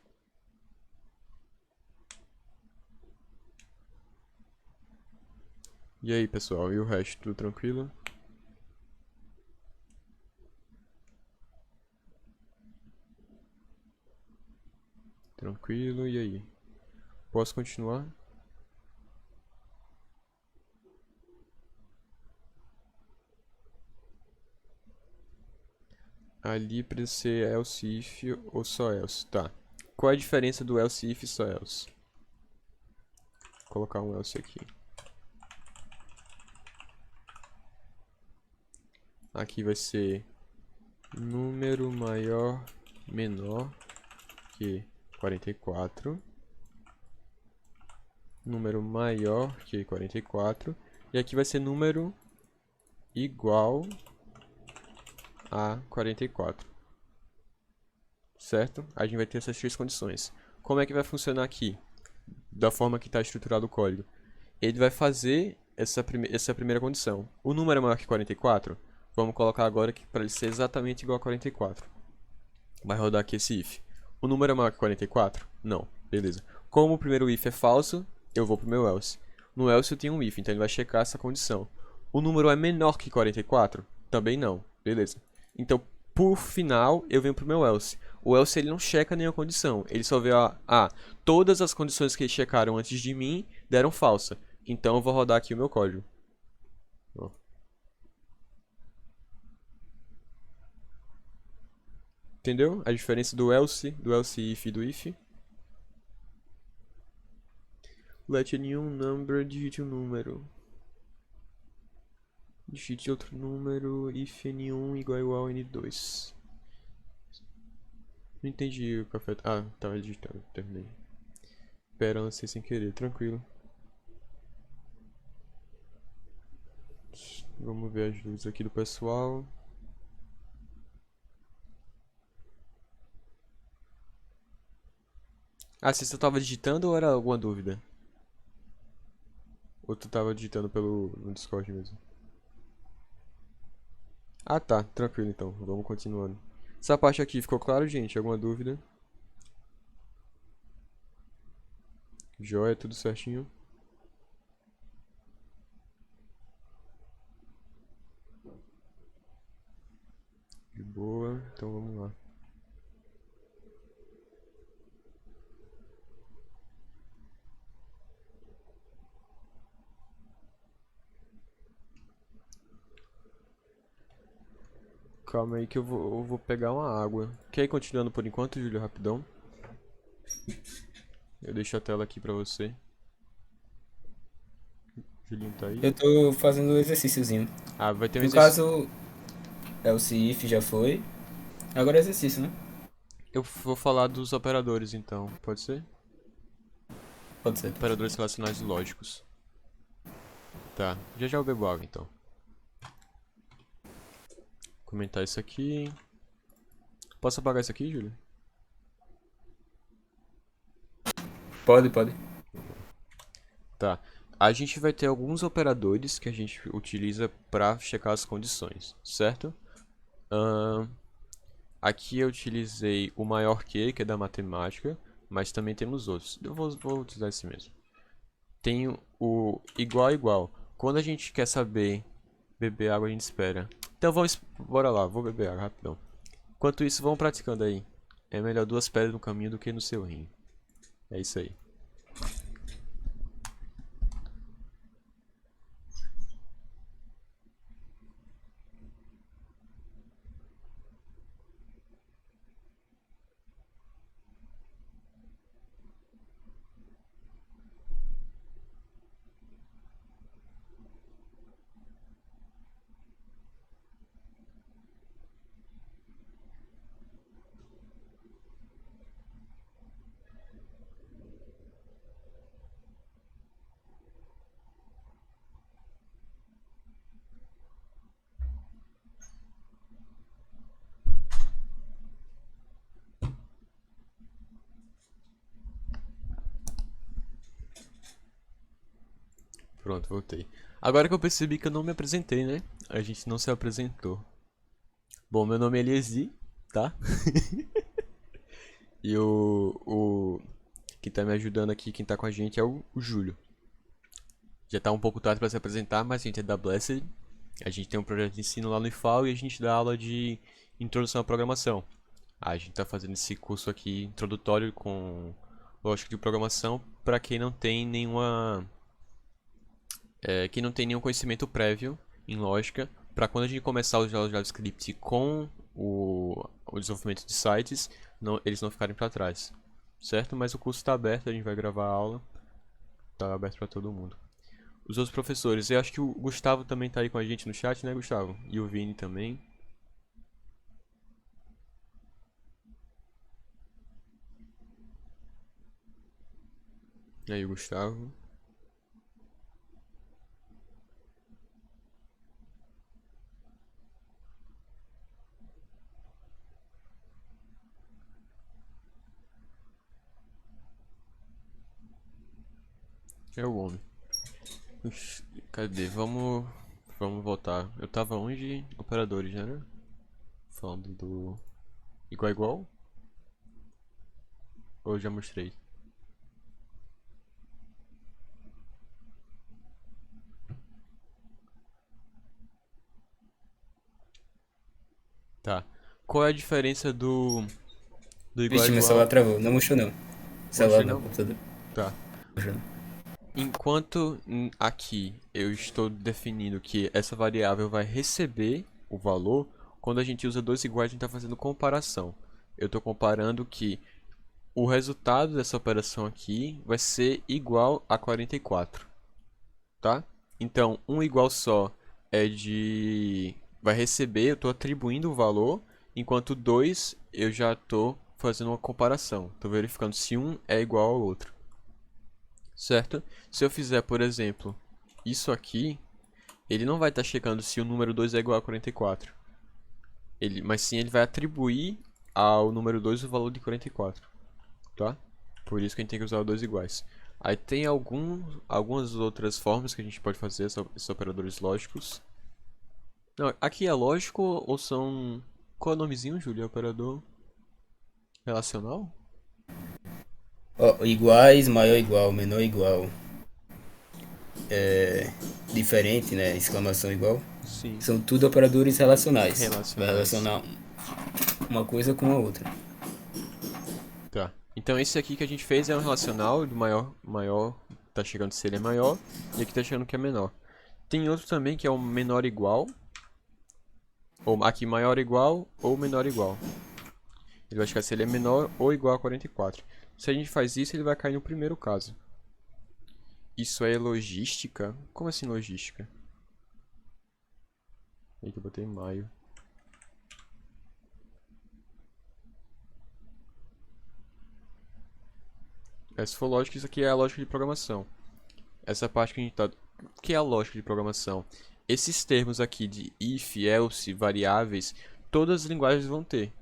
E aí, pessoal? E o resto? Tudo tranquilo? Tranquilo, e aí? Posso continuar? Ali precisa ser else if ou só else. Tá. Qual é a diferença do else if e só else? Vou colocar um else aqui. Aqui vai ser número maior, menor que 44. Número maior que 44. E aqui vai ser número igual a 44. Certo? A gente vai ter essas três condições. Como é que vai funcionar aqui? Da forma que está estruturado o código. Ele vai fazer essa primeira condição. O número é maior que 44? Vamos colocar agora para ele ser exatamente igual a 44. Vai rodar aqui esse if. O número é maior que 44? Não. Beleza. Como o primeiro if é falso, eu vou para o meu else. No else eu tenho um if, então ele vai checar essa condição. O número é menor que 44? Também não. Beleza. Então, por final, eu venho para o meu else. O else ele não checa nenhuma condição. Ele só vê, todas as condições que checaram antes de mim deram falsa. Então eu vou rodar aqui o meu código. Ó. Entendeu? A diferença do else if e do if. Let nenhum number digite um número. Digite outro número if n1 igual a n2. Não entendi o café. Ah, tava digitando. Terminei. Pera, lancei sem querer. Tranquilo. Vamos ver as luzes aqui do pessoal. Ah, você só tava digitando ou era alguma dúvida? Ou tu tava digitando no Discord mesmo? Ah, tá. Tranquilo então. Vamos continuando. Essa parte aqui ficou claro, gente? Alguma dúvida? Joia, tudo certinho. então vamos lá. Calma aí que eu vou pegar uma água. Quer ir continuando por enquanto, Júlio, rapidão? Eu deixo a tela aqui pra você. Julinho tá aí? Eu tô fazendo um exercíciozinho. Ah, vai ter um No exercício. caso, é o CIF já foi. Agora é exercício, né? Eu vou falar dos operadores então, pode ser? Pode ser. Operadores relacionais e lógicos. Tá, já já eu bebo água então. Comentar isso aqui. Posso apagar isso aqui, Júlio? Pode, pode. Tá. A gente vai ter alguns operadores que a gente utiliza para checar as condições, certo? Ahn, aqui eu utilizei o maior que é da matemática, mas também temos outros. Eu vou utilizar esse mesmo. Tem o igual a igual. Quando a gente quer saber beber água, a gente espera. Então bora lá, vou beber água rapidão. Enquanto isso, vamos praticando aí. É melhor duas pedras no caminho do que no seu rim. É isso aí. Pronto, voltei. Agora que eu percebi que eu não me apresentei, né? A gente não se apresentou. Bom, meu nome é Eliesi, tá? E quem tá me ajudando aqui, quem tá com a gente é o Júlio. Já tá um pouco tarde pra se apresentar, mas a gente é da Blessed. A gente tem um projeto de ensino lá no IFAL e a gente dá aula de introdução à programação. A gente tá fazendo esse curso aqui introdutório com lógica de programação para quem não tem nenhum conhecimento prévio em lógica, para quando a gente começar a usar o JavaScript com o desenvolvimento de sites, eles não ficarem para trás, certo? Mas o curso está aberto, a gente vai gravar a aula, está aberto para todo mundo. Os outros professores, eu acho que o Gustavo também está aí com a gente no chat, né, Gustavo? E o Vini também. E aí, o Gustavo. É o homem. Ux, cadê? Vamos voltar. Eu tava onde? Operadores, né? Falando do igual igual? Ou eu já mostrei? Tá. Qual é a diferença do igual a Vixe, meu celular igual? travou. Não mostrou não. Celular Mostrei não, não? computador. Tá. Mostrou não. Enquanto aqui eu estou definindo que essa variável vai receber o valor, quando a gente usa dois iguais, a gente está fazendo comparação. Eu estou comparando que o resultado dessa operação aqui vai ser igual a 44, tá? Então, um igual só vai receber, eu estou atribuindo o valor, enquanto dois eu já estou fazendo uma comparação. Estou verificando se um é igual ao outro, certo? Se eu fizer, por exemplo, isso aqui, ele não vai estar checando se o número 2 é igual a 44. Mas sim ele vai atribuir ao número 2 o valor de 44, tá? Por isso que a gente tem que usar os dois iguais. Aí tem algumas outras formas que a gente pode fazer esses operadores lógicos. Não, aqui é lógico ou são... Qual é o nomezinho, Júlio? É operador relacional? Ó, iguais, maior igual, menor igual. Diferente, né? Exclamação igual. Sim, São tudo operadores relacionais. Vai relacionais. relacionar uma coisa com a outra. Tá. Então esse aqui que a gente fez é um relacional do maior tá chegando se ele é maior, e aqui tá chegando que é menor. Tem outro também que é o menor igual, ou aqui maior igual ou menor igual. Ele vai chegar se ele é menor ou igual a 44. Se a gente faz isso, ele vai cair no primeiro caso. Isso é logística? Como assim logística? Aí que eu botei maio. Se for lógica, isso aqui é a lógica de programação. Essa parte que a gente tá... O que é a lógica de programação? Esses termos aqui de if, else, variáveis, todas as linguagens vão ter.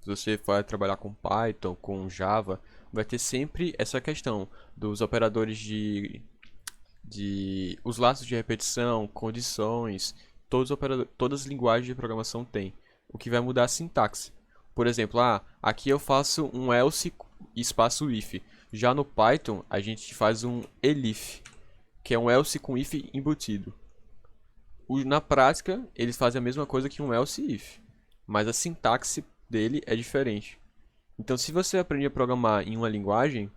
Se você vai trabalhar com Python, com Java, vai ter sempre essa questão dos operadores os laços de repetição, condições, todas as linguagens de programação têm. O que vai mudar é a sintaxe. Por exemplo, aqui eu faço um else espaço if. Já no Python, a gente faz um elif, que é um else com if embutido. Na prática, eles fazem a mesma coisa que um else if, mas a sintaxe dele é diferente. Então, se você aprende a programar em uma linguagem,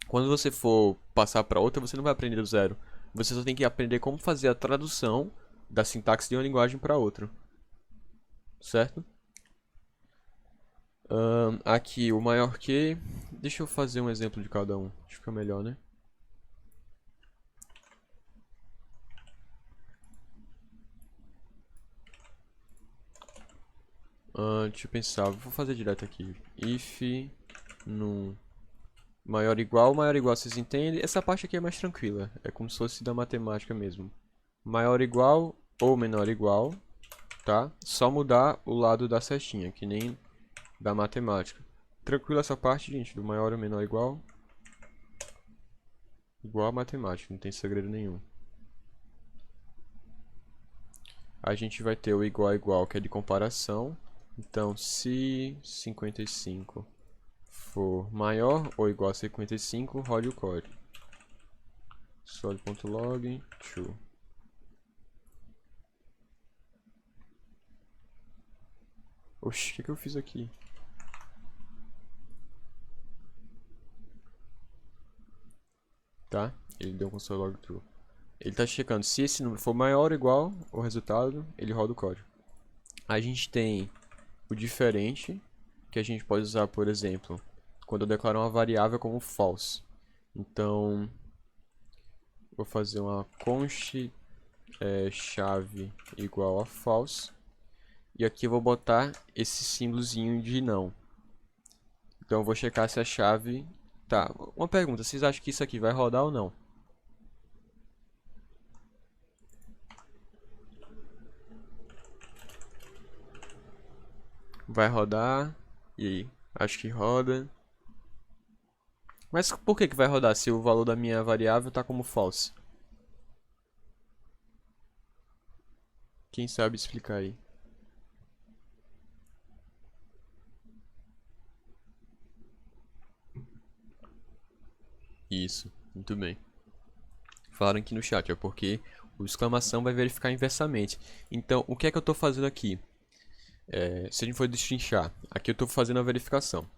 quando você for passar para outra, você não vai aprender do zero. Você só tem que aprender como fazer a tradução da sintaxe de uma linguagem para outra. Certo? Aqui, o maior que... Deixa eu fazer um exemplo de cada um. Acho que fica melhor, né? Deixa eu pensar. Vou fazer direto aqui. If num maior igual, vocês entendem? Essa parte aqui é mais tranquila. É como se fosse da matemática mesmo. Maior igual ou menor igual, tá? Só mudar o lado da setinha, que nem da matemática. Tranquilo essa parte, gente, do maior ou menor igual. Igual a matemática, não tem segredo nenhum. A gente vai ter o igual a igual, que é de comparação. Então, se 55 for maior ou igual a 55, rode o código. Solid.log true. Oxi, o que eu fiz aqui? Tá? Ele deu um console.log true. Ele tá checando se esse número for maior ou igual ao resultado, ele roda o código. A gente tem o diferente, que a gente pode usar, por exemplo, quando eu declaro uma variável como false. Então, vou fazer uma const chave igual a false. E aqui eu vou botar esse símbolozinho de não. Então eu vou checar se a chave... Tá, uma pergunta, vocês acham que isso aqui vai rodar ou não? Vai rodar. E aí? Acho que roda. Mas por que vai rodar se o valor da minha variável está como false? Quem sabe explicar aí? Isso, muito bem. Falaram aqui no chat, é porque o exclamação vai verificar inversamente. Então, o que é que eu estou fazendo aqui? Se a gente for destrinchar, aqui eu estou fazendo a verificação.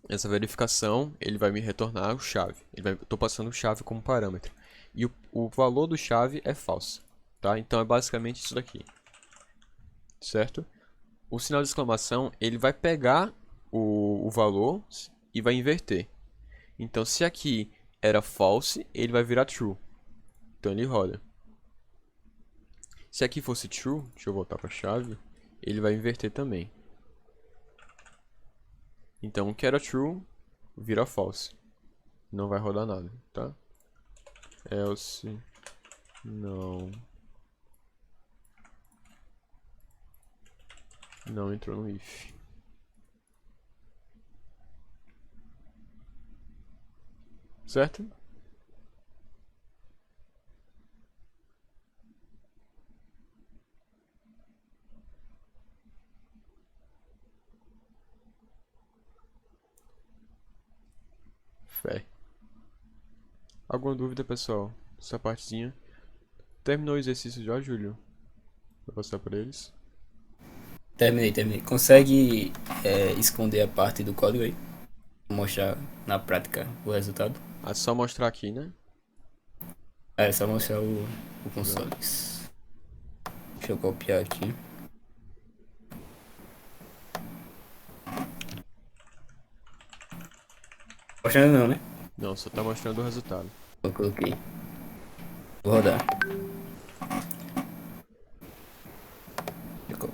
Essa verificação, ele vai me retornar o chave. Estou passando o chave como parâmetro. E o valor do chave é falso. Tá? Então é basicamente isso daqui. Certo? O sinal de exclamação, ele vai pegar o valor e vai inverter. Então se aqui era false, ele vai virar true. Então ele roda. Se aqui fosse true, deixa eu voltar para a chave, ele vai inverter também. Então o que era true vira false. Não vai rodar nada, tá? Else não entrou no if. Certo? Fé. Alguma dúvida, pessoal? Essa partezinha. Terminou o exercício já, Júlio? Vou passar para eles. Terminei. Consegue esconder a parte do código aí. Vou mostrar na prática o resultado. É só mostrar aqui, né? É só mostrar o console. Deixa eu copiar aqui. Mostrando não, né? Não, só tá mostrando o resultado. Eu coloquei. Vou rodar. Ficou.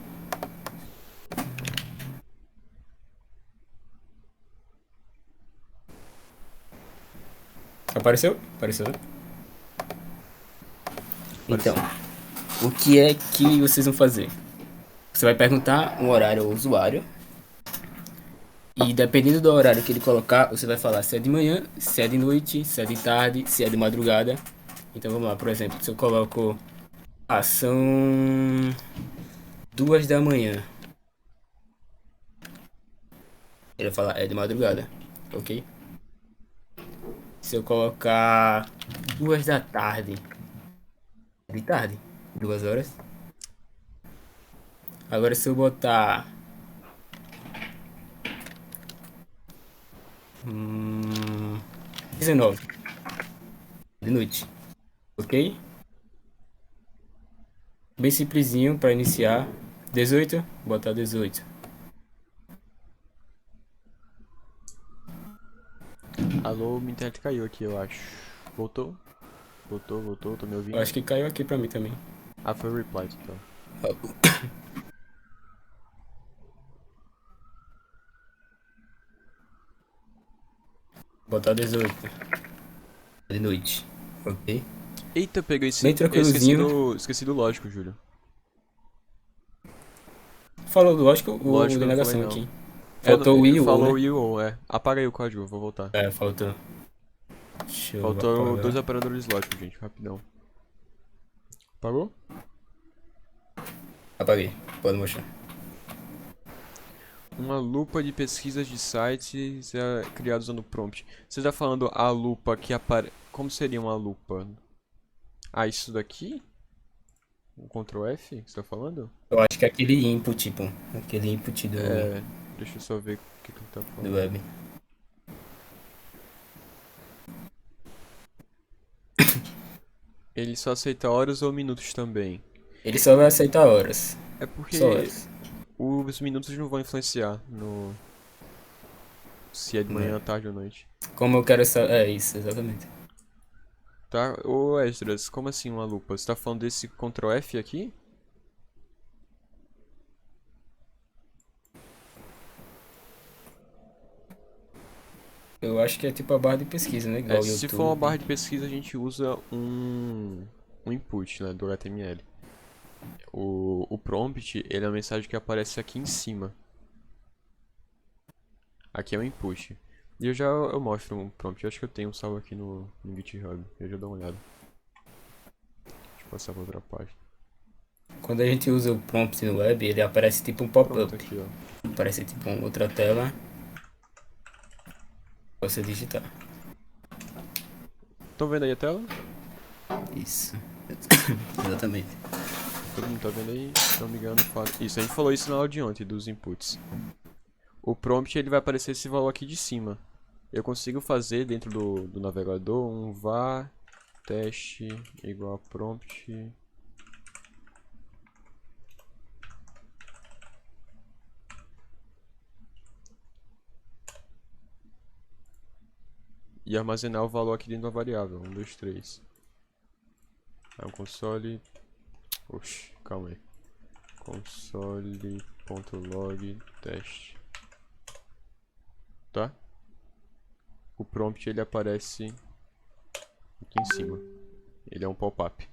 Apareceu? Apareceu, né? Então, o que é que vocês vão fazer? Você vai perguntar um horário ao usuário. E dependendo do horário que ele colocar, você vai falar se é de manhã, se é de noite, se é de tarde, se é de madrugada. Então vamos lá, por exemplo, se eu coloco. Ah, são 2 da manhã. Ele vai falar é de madrugada, ok? Se eu colocar 2 da tarde, é de tarde, 2 horas. Agora se eu botar 19 de noite, ok? Bem simplesinho para iniciar. 18, botar 18. Alô, minha internet caiu aqui, eu acho. Voltou? Voltou, tô me Eu ouvindo? acho que caiu aqui pra mim também. Ah, foi o reply, então. Botar 18 de noite, ok? Eita, peguei Bem esse. Eu esqueci tranquilozinho. esqueci do lógico, Júlio. Falou lógico o Lógico, de eu não falei negação não. aqui. É, Faltou o I e o O, falou né? you ou, é. Apaga aí o código, eu vou voltar. É, faltou. Deixa eu Faltou dois apagar. operadores lógicos, gente, rapidão. Apagou? Apaguei. Pode mostrar. Uma lupa de pesquisas de sites é criada usando prompt. Você tá falando a lupa que aparece. Como seria uma lupa? Ah, isso daqui? O Ctrl F que você tá falando? Eu acho que é aquele input, tipo. Aquele input É. Deixa eu só ver o que ele tá do falando. web. Ele só aceita horas ou minutos também. Ele só vai aceitar horas. É Só porque horas. os minutos não vão influenciar no se é de Né? manhã, tarde ou noite. Como eu quero essa. É isso, exatamente. Tá? Ô Esdras, como assim uma lupa? Você tá falando desse Ctrl F aqui? Eu acho que é tipo a barra de pesquisa, né? É, Igual o se for uma YouTube. barra de pesquisa, a gente usa um input, né, do HTML. O prompt, ele é uma mensagem que aparece aqui em cima. Aqui é o input. E eu mostro um prompt. Eu acho que eu tenho um salvo aqui no GitHub. Eu já dou uma olhada. Deixa eu passar pra outra página. Quando a gente usa o prompt no web, ele aparece tipo um Pronto, pop-up. aqui, ó. Aparece tipo uma outra tela pra você digitar. Estão vendo aí a tela? Isso. Exatamente. Todo mundo tá vendo aí? Se não me engano, isso, a gente falou isso na aula de ontem, dos inputs. O prompt, ele vai aparecer esse valor aqui de cima. Eu consigo fazer dentro do navegador um var teste igual a prompt. E armazenar o valor aqui dentro da variável. 1, 2, 3. Aí o console. Oxi, calma aí. Console.log teste. Tá? O prompt ele aparece aqui em cima. Ele é um pop-up.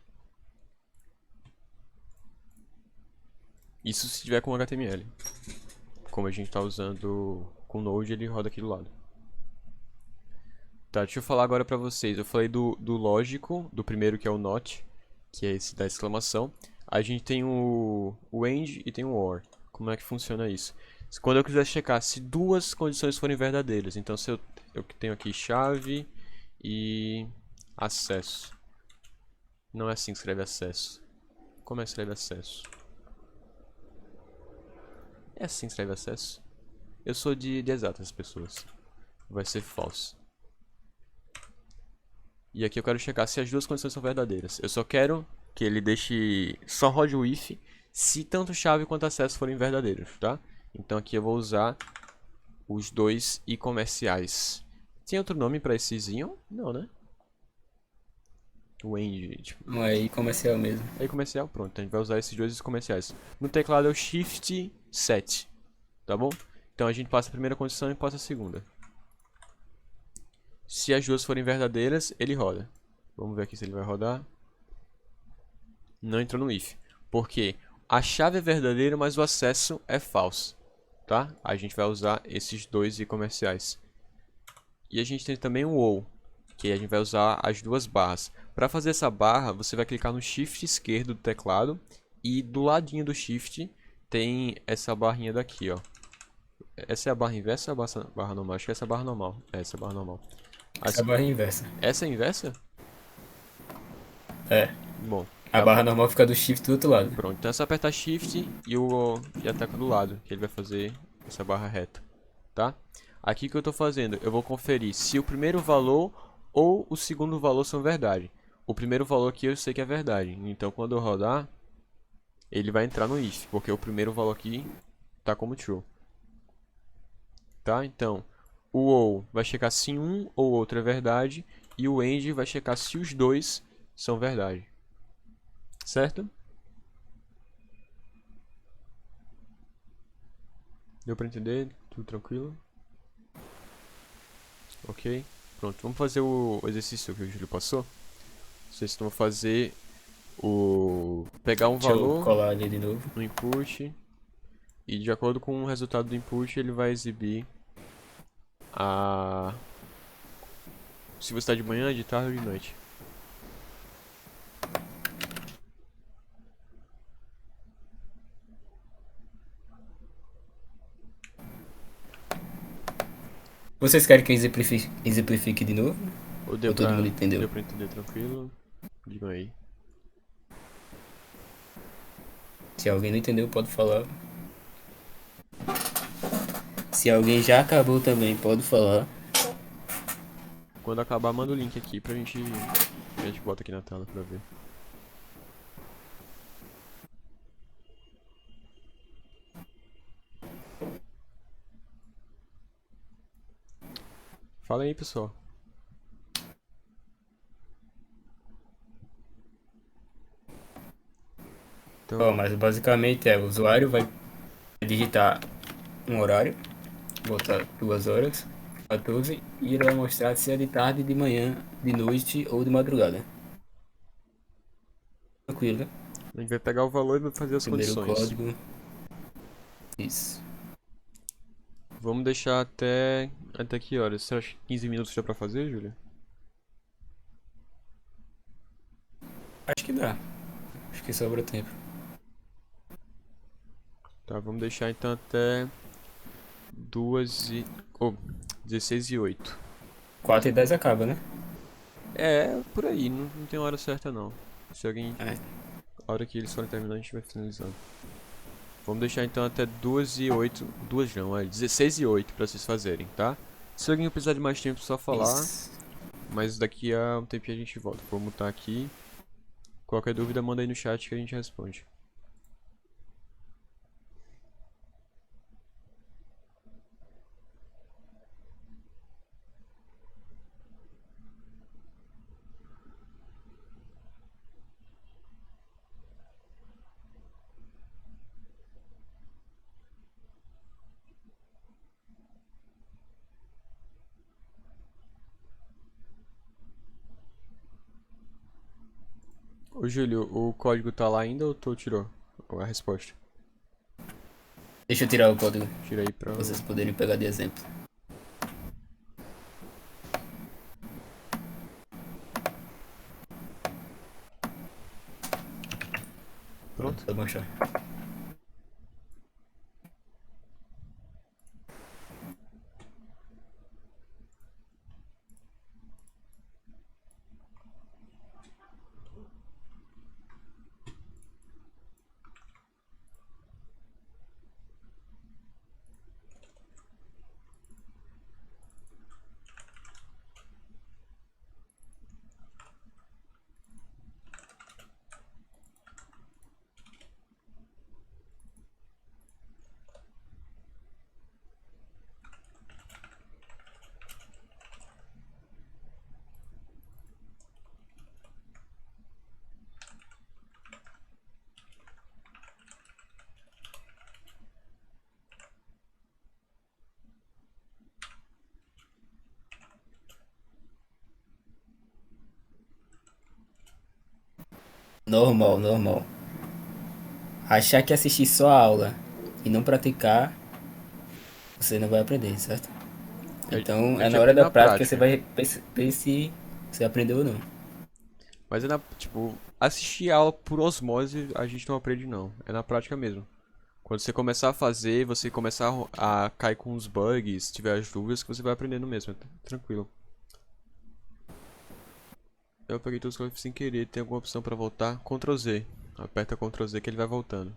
Isso se tiver com HTML. Como a gente está usando com Node, ele roda aqui do lado. Tá, deixa eu falar agora pra vocês. Eu falei do lógico, do primeiro que é o not, que é esse da exclamação. A gente tem o end e tem o or. Como é que funciona isso? Quando eu quiser checar se duas condições forem verdadeiras, então se eu tenho aqui chave e acesso. Não é assim que escreve acesso. Como é que escreve acesso? É assim que escreve acesso. Eu sou de exatas pessoas. Vai ser false. E aqui eu quero checar se as duas condições são verdadeiras. Eu só quero que ele deixe... Só rode o if se tanto chave quanto acesso forem verdadeiros, tá? Então aqui eu vou usar os dois e comerciais. Tem outro nome pra esses ion? Não, né? O end, tipo... Não, aí comercial mesmo. Aí comercial, pronto. A gente vai usar esses dois comerciais. No teclado é o Shift 7, tá bom? Então a gente passa a primeira condição e passa a segunda. Se as duas forem verdadeiras, ele roda. Vamos ver aqui se ele vai rodar. Não entrou no if. Porque a chave é verdadeira, mas o acesso é falso. Tá? A gente vai usar esses dois e comerciais. E a gente tem também o ou, que a gente vai usar as duas barras. Para fazer essa barra, você vai clicar no Shift esquerdo do teclado. E do ladinho do Shift tem essa barrinha daqui, ó. Essa é a barra inversa ou a barra normal? Acho que essa é a barra normal. Essa é a barra normal. Essa é a barra inversa. Essa é a inversa? É. Bom, A barra normal fica do shift do outro lado. pronto. Então é só apertar Shift e a tecla do lado, que ele vai fazer essa barra reta, tá? Aqui que eu tô fazendo, eu vou conferir se o primeiro valor ou o segundo valor são verdade. O primeiro valor aqui eu sei que é verdade, então quando eu rodar, ele vai entrar no if, porque o primeiro valor aqui tá como true. Tá? Então, o ou vai checar se um ou outro é verdade e o end vai checar se os dois são verdade. Certo? Deu pra entender? Tudo tranquilo? Ok? Pronto, vamos fazer o exercício que o Júlio passou. Vocês vão fazer o... pegar um Deixa eu valor colar ali de novo. no input e de acordo com o resultado do input ele vai exibir a... se você está de manhã, de tarde ou de noite. Vocês querem que eu exemplifique de novo? Ou Ou todo mundo entendeu? deu pra entender tranquilo? Digam aí. Se alguém não entendeu, pode falar. Se alguém já acabou também, pode falar. Quando acabar, manda o link aqui pra gente... A gente bota aqui na tela pra ver. Fala aí, pessoal. Então, Bom, mas basicamente o usuário vai digitar um horário, botar 2 horas, 14, e ele vai mostrar se é de tarde, de manhã, de noite ou de madrugada. Tranquilo, né? a gente vai pegar o valor e vai fazer as Primeiro condições. código. Isso. Vamos deixar até que horas? Você acha que 15 minutos já pra fazer, Júlia? Acho que dá. Acho que sobra tempo. Tá, vamos deixar então até 16h08. 4h10 acaba, né? É, por aí, não tem hora certa não. Se alguém... É. A hora que eles forem terminando, a gente vai finalizando. Vamos deixar então até 2h08. 2 não, é 16h08 pra vocês fazerem, tá? Se alguém precisar de mais tempo, só falar. Isso. Mas daqui a um tempinho a gente volta. Vou mutar aqui. Qualquer dúvida, manda aí no chat que a gente responde. Ô Júlio, o código tá lá ainda ou tu tirou a resposta? Deixa eu tirar o código Tira aí pra... pra vocês poderem pegar de exemplo. Pronto? Pode baixar. Normal, normal. Achar que assistir só a aula e não praticar, você não vai aprender, certo? Então A é gente na hora aprende da na prática você prática. vai ver se você aprendeu ou não. Mas é na, tipo, assistir aula por osmose a gente não aprende não. É na prática mesmo. Quando você começar a fazer, você começar a cair com os bugs, se tiver as dúvidas, que você vai aprendendo mesmo, tranquilo. Eu peguei todos os códigos sem querer, tem alguma opção pra voltar? Ctrl Z. Aperta Ctrl Z que ele vai voltando.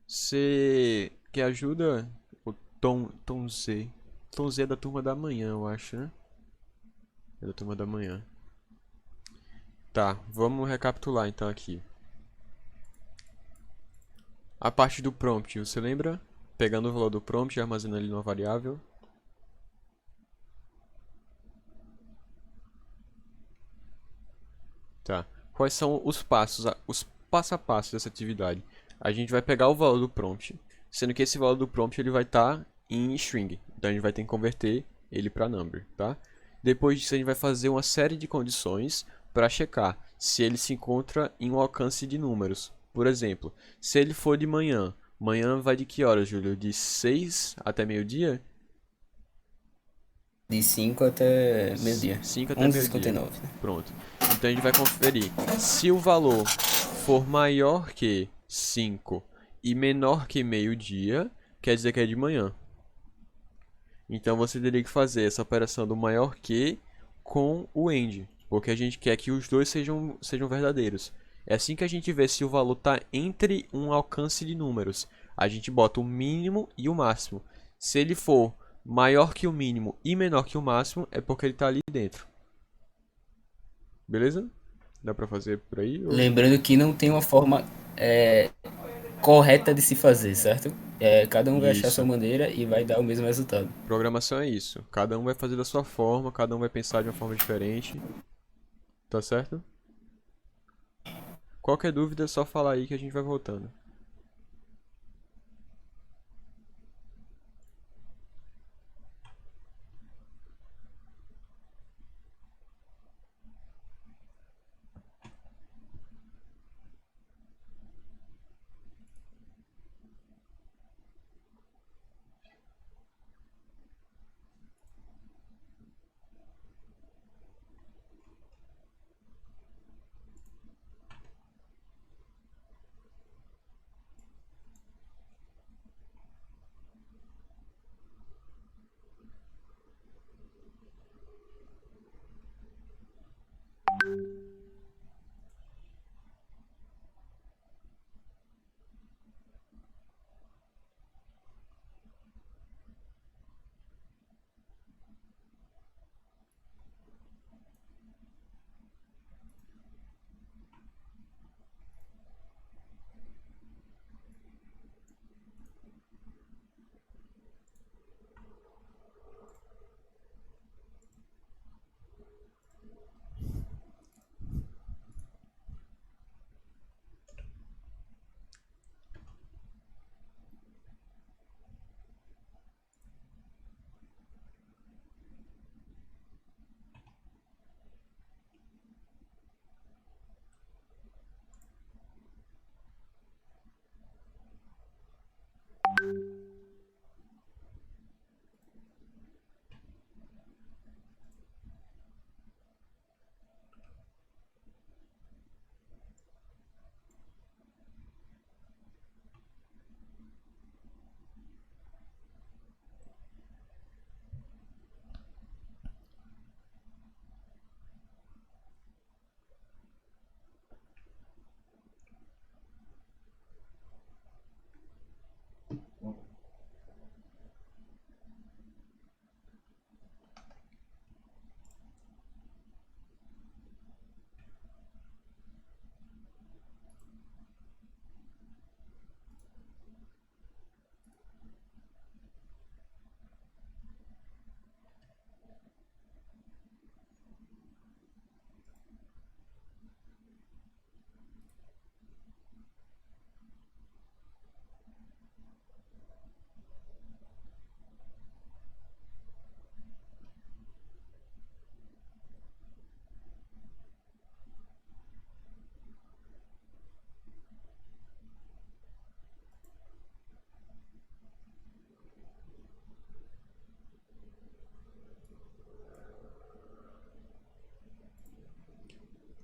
Você quer ajuda? O Tom Z. Tom Z é da turma da manhã, eu acho, né? É da turma da manhã. Tá, vamos recapitular então aqui. A parte do prompt, você lembra? Pegando o valor do prompt e armazenando ele numa variável. Tá. Quais são os passos, os passo a passo dessa atividade? A gente vai pegar o valor do prompt, sendo que esse valor do prompt ele vai estar em string. Então a gente vai ter que converter ele para number, tá? Depois disso a gente vai fazer uma série de condições para checar se ele se encontra em um alcance de números. Por exemplo, se ele for de manhã, manhã vai de que horas, Júlio? De 6 até meio-dia? De 5 até meio-dia. 5 até meio-dia. 11h59, né? Pronto. Então a gente vai conferir. Se o valor for maior que 5 e menor que meio-dia, quer dizer que é de manhã. Então você teria que fazer essa operação do maior que com o end, porque a gente quer que os dois sejam verdadeiros. É assim que a gente vê se o valor está entre um alcance de números. A gente bota o mínimo e o máximo. Se ele for maior que o mínimo e menor que o máximo, é porque ele está ali dentro. Beleza? Dá pra fazer por aí? Ou... Lembrando que não tem uma forma correta de se fazer, certo? Cada um vai achar a sua Isso. maneira e vai dar o mesmo resultado. Programação é isso. Cada um vai fazer da sua forma, cada um vai pensar de uma forma diferente. Tá certo? Qualquer dúvida é só falar aí que a gente vai voltando.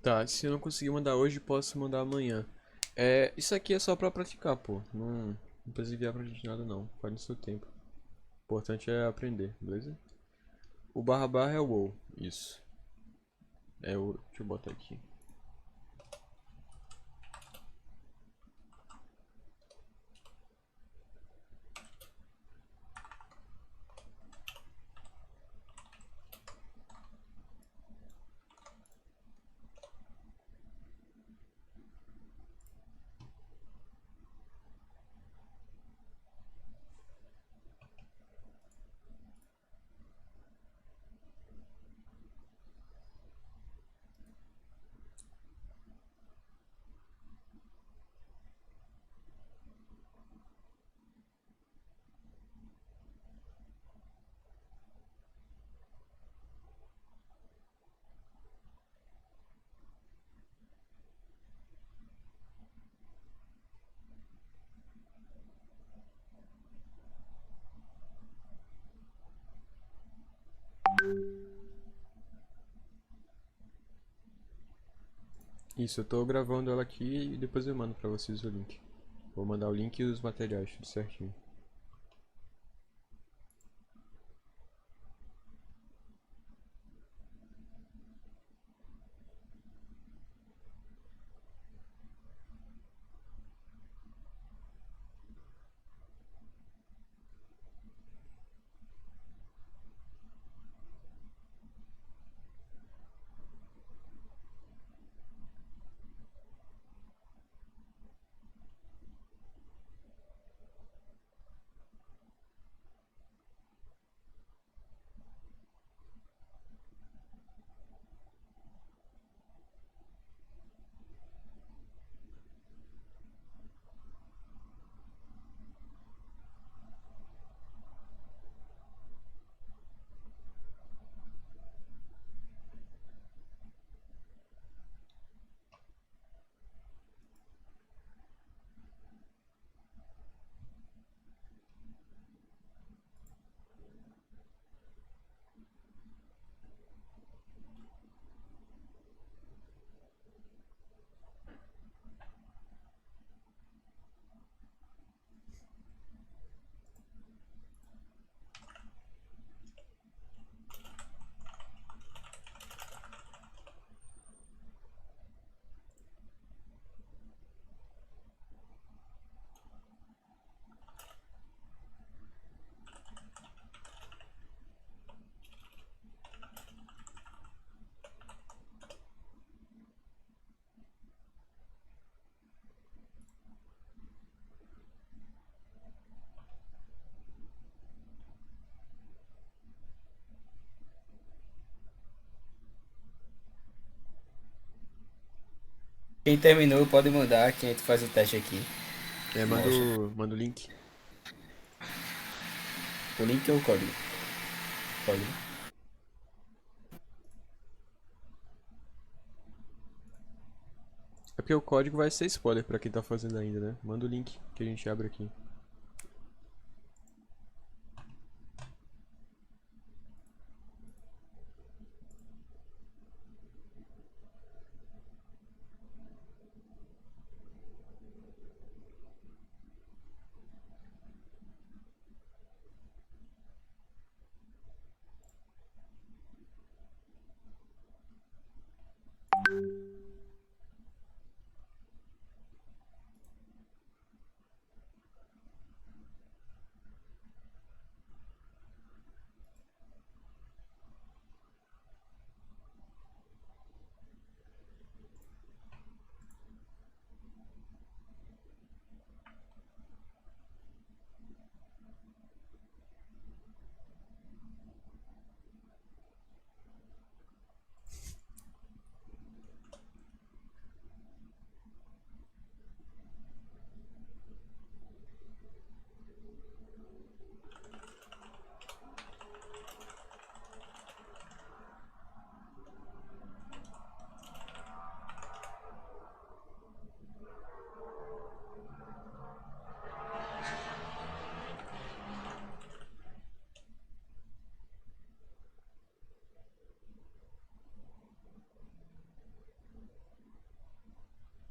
Tá, se eu não conseguir mandar hoje, posso mandar amanhã. Isso aqui é só pra praticar, pô. Não precisa enviar pra gente nada não. Faz no seu tempo. O importante é aprender, beleza? O barra barra é o WoW, isso. Deixa eu botar aqui. Isso, eu tô gravando ela aqui e depois eu mando pra vocês o link. Vou mandar o link e os materiais, tudo certinho. Quem terminou pode mandar, que a gente faz o teste aqui. Mostra. Manda o link. O link ou o código? Código. É porque o código vai ser spoiler pra quem tá fazendo ainda, né? Manda o link que a gente abre aqui.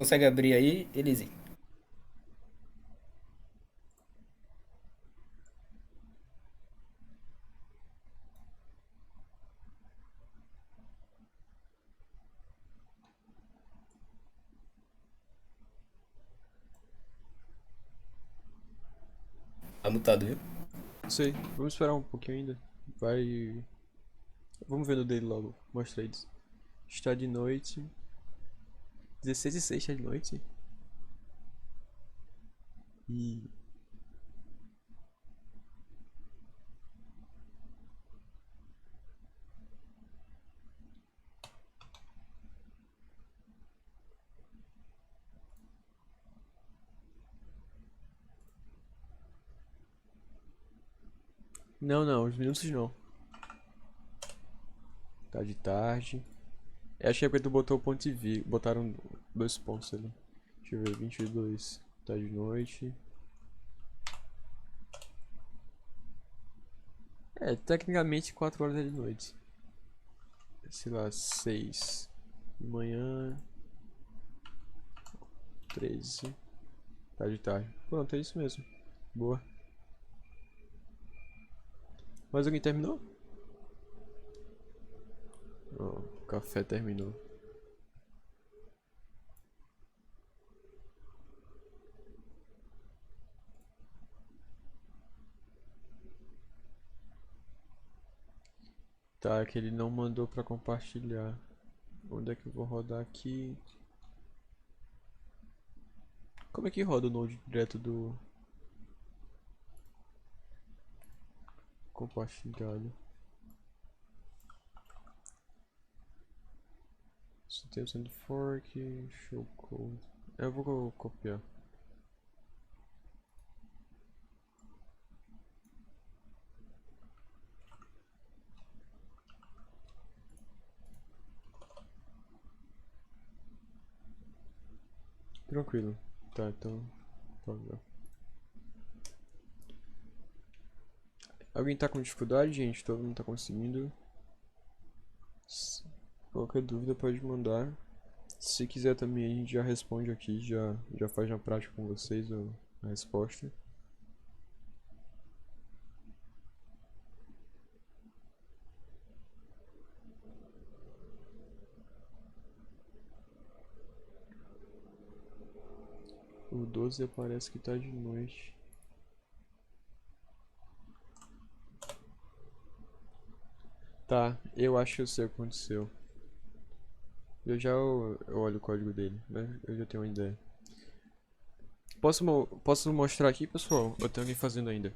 Consegue abrir aí, Elise? Tá mutado, viu? Não sei, vamos esperar um pouquinho ainda. Vai. Vamos ver no dele logo. Mostra eles. Está de noite. 16:06 está de noite. E. Não, não, os minutos não. Tá de tarde. Eu acho que é porque tu botou o ponto de vírgula. Botaram 2 pontos ali. Deixa eu ver, 22. Tá de noite. É, tecnicamente 4 horas é de noite. Sei lá, 6 de manhã. 13. Tá de tarde. Pronto, é isso mesmo. Boa. Mas alguém terminou? Ó, o café terminou. Tá, que ele não mandou pra compartilhar. Onde é que eu vou rodar aqui? Como é que roda o Node direto do compartilhado? Se tem o send fork, show code. Eu vou copiar. Tranquilo. Tá, então. Vamos. Alguém tá com dificuldade, gente? Todo mundo tá conseguindo? Qualquer dúvida pode mandar. Se quiser também a gente já responde aqui, já faz na prática com vocês a resposta. O 12 parece que tá de noite. Tá, eu acho que eu sei o que aconteceu. Eu olho o código dele, né? Eu já tenho uma ideia. Posso mostrar aqui, pessoal? Ou tem alguém fazendo ainda?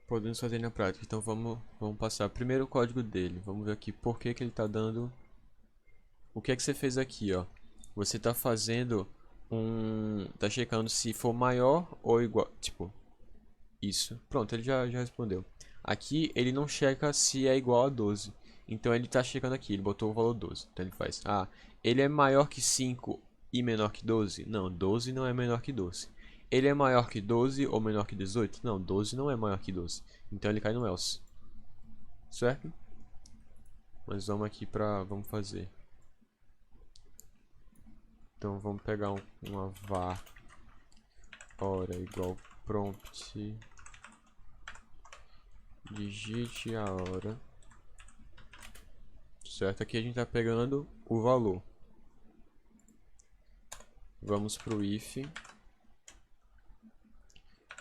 Podemos fazer na prática, então vamos passar. Primeiro o código dele, vamos ver aqui por que ele tá dando. O que é que você fez aqui, ó? Você tá fazendo tá checando se for maior ou igual, tipo, isso. Pronto, ele já respondeu. Aqui ele não checa se é igual a 12. Então ele tá checando aqui, ele botou o valor 12. Então ele faz, ele é maior que 5 e menor que 12? Não, 12 não é menor que 12. Ele é maior que 12 ou menor que 18? Não, 12 não é maior que 12. Então ele cai no else. Certo? Mas vamos aqui vamos fazer. Então vamos pegar uma var hora igual prompt, digite a hora, certo? Aqui a gente está pegando o valor. Vamos para o if.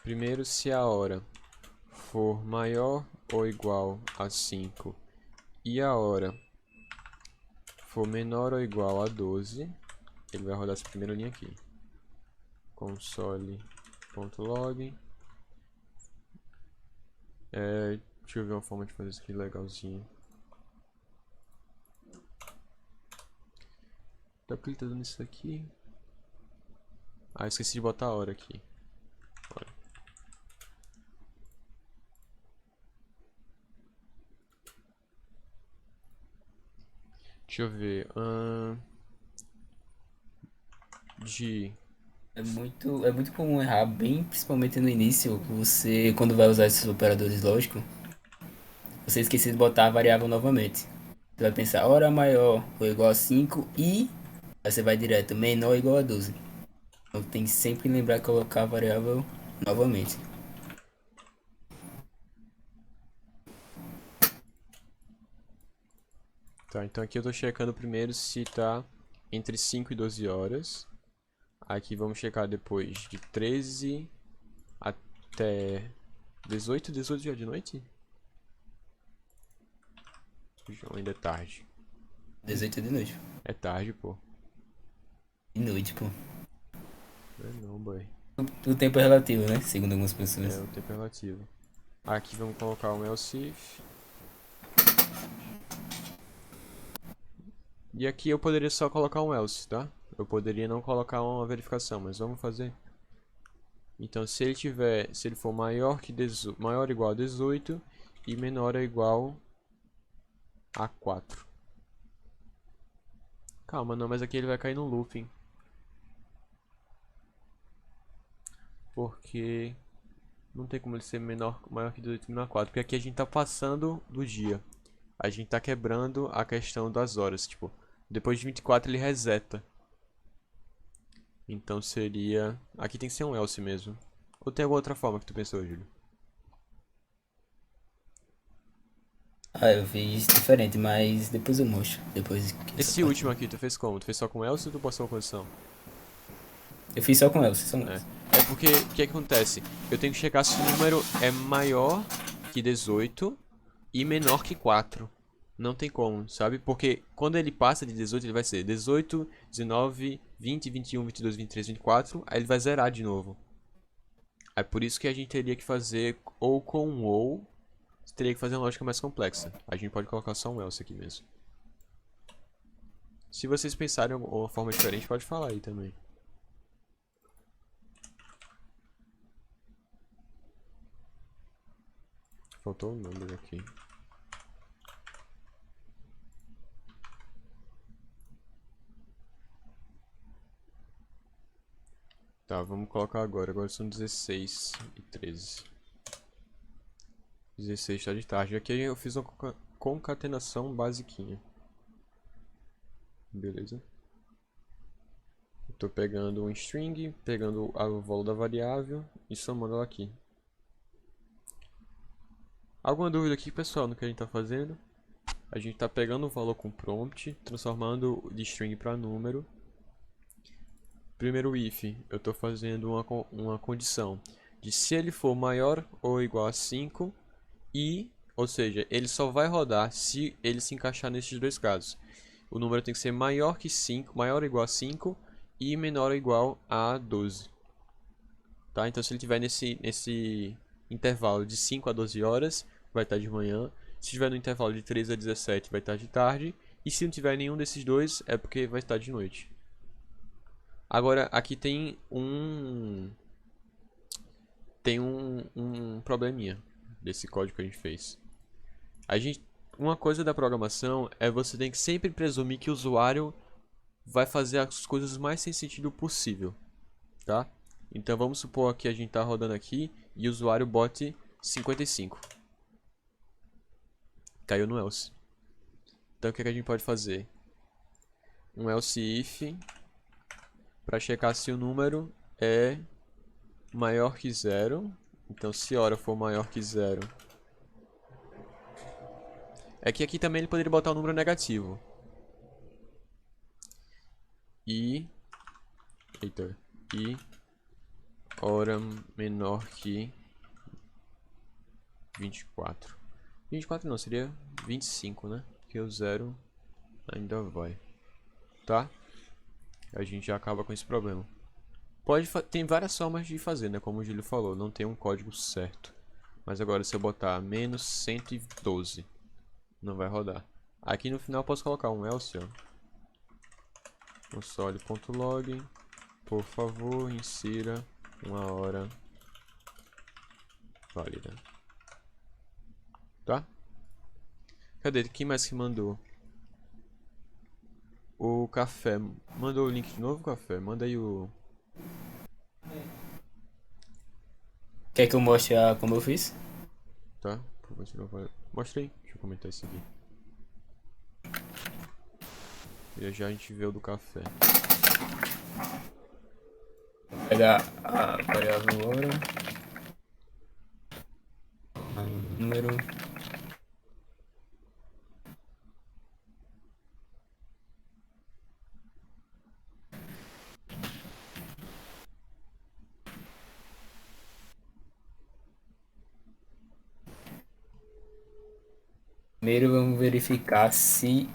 Primeiro, se a hora for maior ou igual a 5 e a hora for menor ou igual a 12, ele vai rodar essa primeira linha aqui. Console.log. Deixa eu ver uma forma de fazer isso aqui legalzinho. Tá clicando nisso aqui. Esqueci de botar a hora aqui. Olha. Deixa eu ver. De É muito comum errar, bem principalmente no início, você, quando vai usar esses operadores lógicos, você esquece de botar a variável novamente. Você vai pensar hora maior ou igual a 5 e aí você vai direto menor ou igual a 12. Então tem que sempre lembrar de colocar a variável novamente. Tá, então aqui eu tô checando primeiro se tá entre 5 e 12 horas. Aqui vamos checar depois de 13 até 18, 18 já de noite? João, ainda é tarde. 18 de noite. É tarde, pô. De noite, pô. Não é não, boy. O tempo é relativo, né? Segundo algumas É, pessoas. o tempo é relativo. Aqui vamos colocar um else if. E aqui eu poderia só colocar um else, tá? Eu poderia não colocar uma verificação, mas vamos fazer. Então, se ele for maior que 18, maior ou igual a 18 e menor ou igual a 4. Calma, não, mas aqui ele vai cair no looping. Porque não tem como ele ser maior que 18 e menor a 4. Porque aqui a gente tá passando do dia. A gente tá quebrando a questão das horas. Tipo, depois de 24 ele reseta. Então seria... Aqui tem que ser um else mesmo. Ou tem alguma outra forma que tu pensou, Júlio? Ah, eu fiz diferente, mas depois eu mostro. Depois que essa Esse parte. último aqui tu fez como? Tu fez só com else ou tu passou uma condição? Eu fiz só com ela, só com É. ela. É porque, o que acontece? Eu tenho que checar se o número é maior que 18 e menor que 4. Não tem como, sabe? Porque quando ele passa de 18, ele vai ser 18, 19, 20, 21, 22, 23, 24. Aí ele vai zerar de novo. É por isso que a gente teria que fazer ou com um ou. Teria que fazer uma lógica mais complexa. A gente pode colocar só um else aqui mesmo. Se vocês pensarem em uma forma diferente, pode falar aí também. Faltou um número aqui. Tá, vamos colocar agora. Agora são 16 e 13. 16 tá de tarde. Aqui eu fiz uma concatenação basiquinha. Beleza? Eu tô pegando um string, pegando o valor da variável e somando ela aqui. Alguma dúvida aqui, pessoal, no que a gente tá fazendo? A gente tá pegando o valor com prompt, transformando de string para número. Primeiro if, eu tô fazendo uma condição de se ele for maior ou igual a 5 e, ou seja, ele só vai rodar se ele se encaixar nesses dois casos. O número tem que ser maior que 5, maior ou igual a 5 e menor ou igual a 12. Tá? Então se ele estiver nesse intervalo de 5 a 12 horas, vai estar de manhã. Se estiver no intervalo de 13 a 17, vai estar de tarde. E se não tiver nenhum desses dois, é porque vai estar de noite. Agora, aqui tem um probleminha desse código que a gente fez. Uma coisa da programação é você tem que sempre presumir que o usuário vai fazer as coisas mais sem sentido possível, tá? Então vamos supor que a gente tá rodando aqui e o usuário bote 55. Caiu no else. Então o que a gente pode fazer? Um else if para checar se o número é maior que zero. Então se hora for maior que zero. É que aqui também ele poderia botar o número negativo. E... Eita. E... hora menor que 24. 24 não, seria 25, né? Porque o zero ainda vai. Tá? A gente já acaba com esse problema. Tem várias formas de fazer, né? Como o Júlio falou, não tem um código certo. Mas agora se eu botar menos 112, não vai rodar. Aqui no final eu posso colocar um else, ó. Console.log, por favor, insira uma hora válida. Tá? Cadê? Quem mais que mandou? O Café. Mandou o link de novo, Café? Manda aí o... Quer que eu mostre como eu fiz? Tá? Mostra aí. Deixa eu comentar isso aqui. E já a gente vê o do café. Vou pegar a variável hora, número. Primeiro vamos verificar se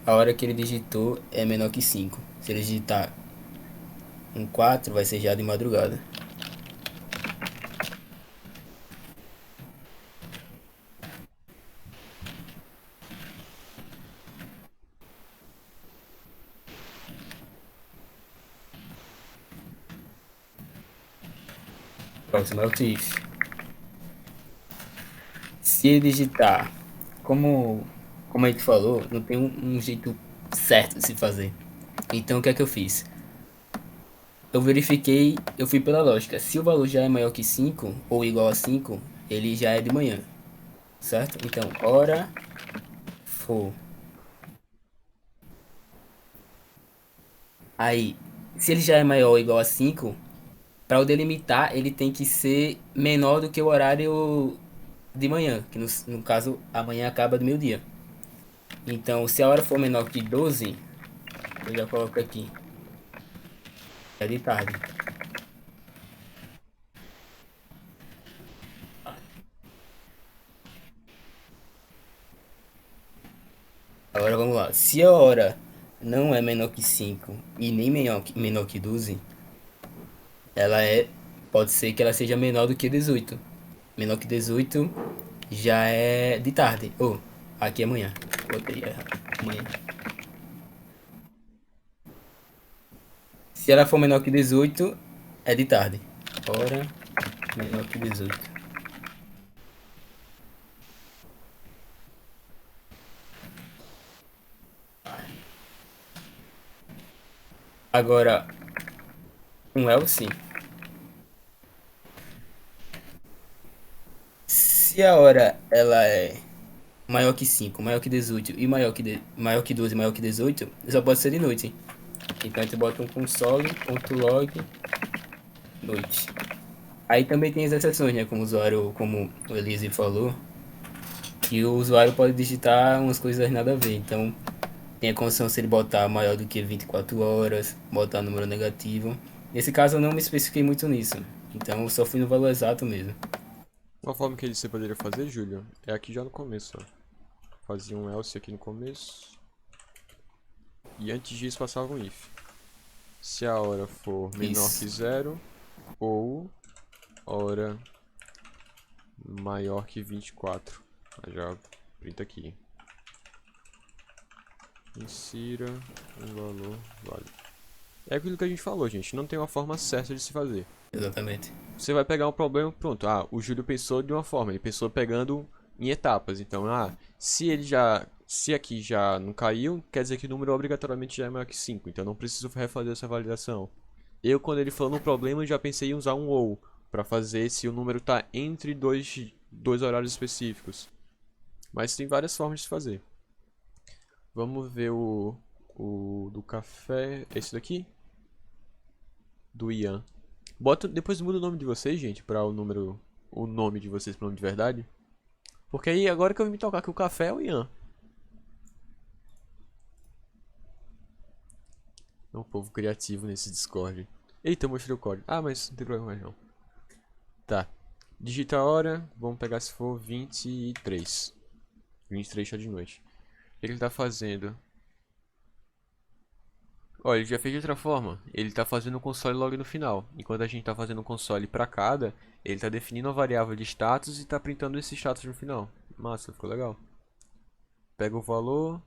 a hora que ele digitou é menor que 5. Se ele digitar um 4, vai ser já de madrugada. Próximo é o if. Se ele digitar, como a gente falou, não tem um jeito certo de se fazer. Então o que é que eu fiz? Eu verifiquei, eu fui pela lógica. Se o valor já é maior que 5 ou igual a 5, ele já é de manhã, certo? Então, hora for. Aí, se ele já é maior ou igual a 5, para o delimitar, ele tem que ser menor do que o horário de manhã, que no caso amanhã acaba do meio-dia. Então, se a hora for menor que 12, eu já coloco aqui, é de tarde. Agora vamos lá. Se a hora não é menor que 5 e nem menor que 12, ela pode ser que ela seja menor do que 18. Menor que 18 já é de tarde. Ou, aqui é manhã. Botei errado. Manhã. Se ela for menor que 18, é de tarde. Hora menor que 18. Agora, um else. Se a hora ela é maior que 5, maior que 18 e maior que 12, maior que 18, só pode ser de noite. Então a gente bota um console.log noite. Aí também tem as exceções, né? Como o usuário, como o Elise falou, que o usuário pode digitar umas coisas nada a ver. Então tem a condição se ele botar maior do que 24 horas, botar número negativo. Nesse caso eu não me especifiquei muito nisso. Então eu só fui no valor exato mesmo. Uma forma que você poderia fazer, Júlio, é aqui já no começo, ó. Fazia um else aqui no começo. E antes disso passava um if. Se a hora for menor que Isso. 0 ou hora maior que 24. Aí já printa aqui. Insira um valor válido. É aquilo que a gente falou, gente. Não tem uma forma certa de se fazer. Exatamente. Você vai pegar um problema, pronto. Ah, o Júlio pensou de uma forma. Ele pensou pegando em etapas. Então, se aqui já não caiu, quer dizer que o número obrigatoriamente já é maior que 5. Então, não preciso refazer essa validação. Eu, quando ele falou no problema, já pensei em usar um ou para fazer se o número está entre dois horários específicos. Mas tem várias formas de fazer. Vamos ver o do café. Esse daqui? Do Ian. Depois muda o nome de vocês, gente, para o nome de vocês para o nome de verdade. Porque aí agora que eu vim me tocar que o café é o Ian. É um povo criativo nesse Discord. Eita, eu mostrei o código. Ah, mas não tem problema mais não. Tá. Digita a hora. Vamos pegar se for 23. 23 já de noite. O que ele tá fazendo? Olha, ele já fez de outra forma. Ele tá fazendo o console logo no final. Enquanto a gente tá fazendo o console pra cada, ele tá definindo uma variável de status e tá printando esse status no final. Massa, ficou legal. Pega o valor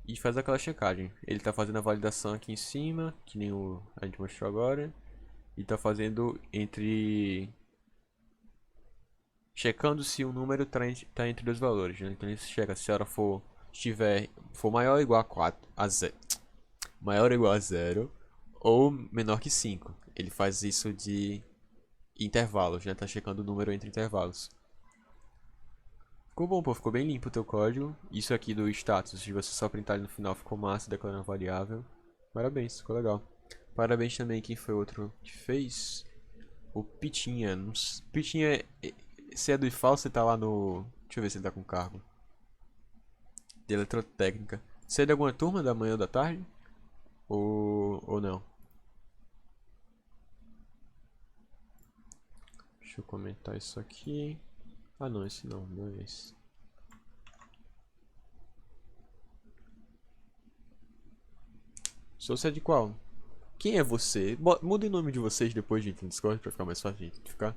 e faz aquela checagem. Ele tá fazendo a validação aqui em cima, que nem a gente mostrou agora. E tá fazendo checando se o número tá entre dois valores, né? Então ele checa se a hora for maior ou igual a 4, a 0, maior ou igual a 0 ou menor que 5. Ele faz isso de intervalos, né? Tá checando o número entre intervalos. Ficou bom, pô. Ficou bem limpo o teu código. Isso aqui do status, de você só printar ele no final, ficou massa, declarando variável. Parabéns, ficou legal. Parabéns também quem foi outro que fez. O Pitinha. Pitinha, se é do IFAL, você tá lá no... Deixa eu ver se ele tá com cargo. De eletrotécnica. Você é de alguma turma da manhã ou da tarde? Ou não? Deixa eu comentar isso aqui. Ah não, esse não, não é esse. Sou você é de qual? Quem é você? Muda o nome de vocês depois, gente, no Discord pra ficar mais fácil de identificar.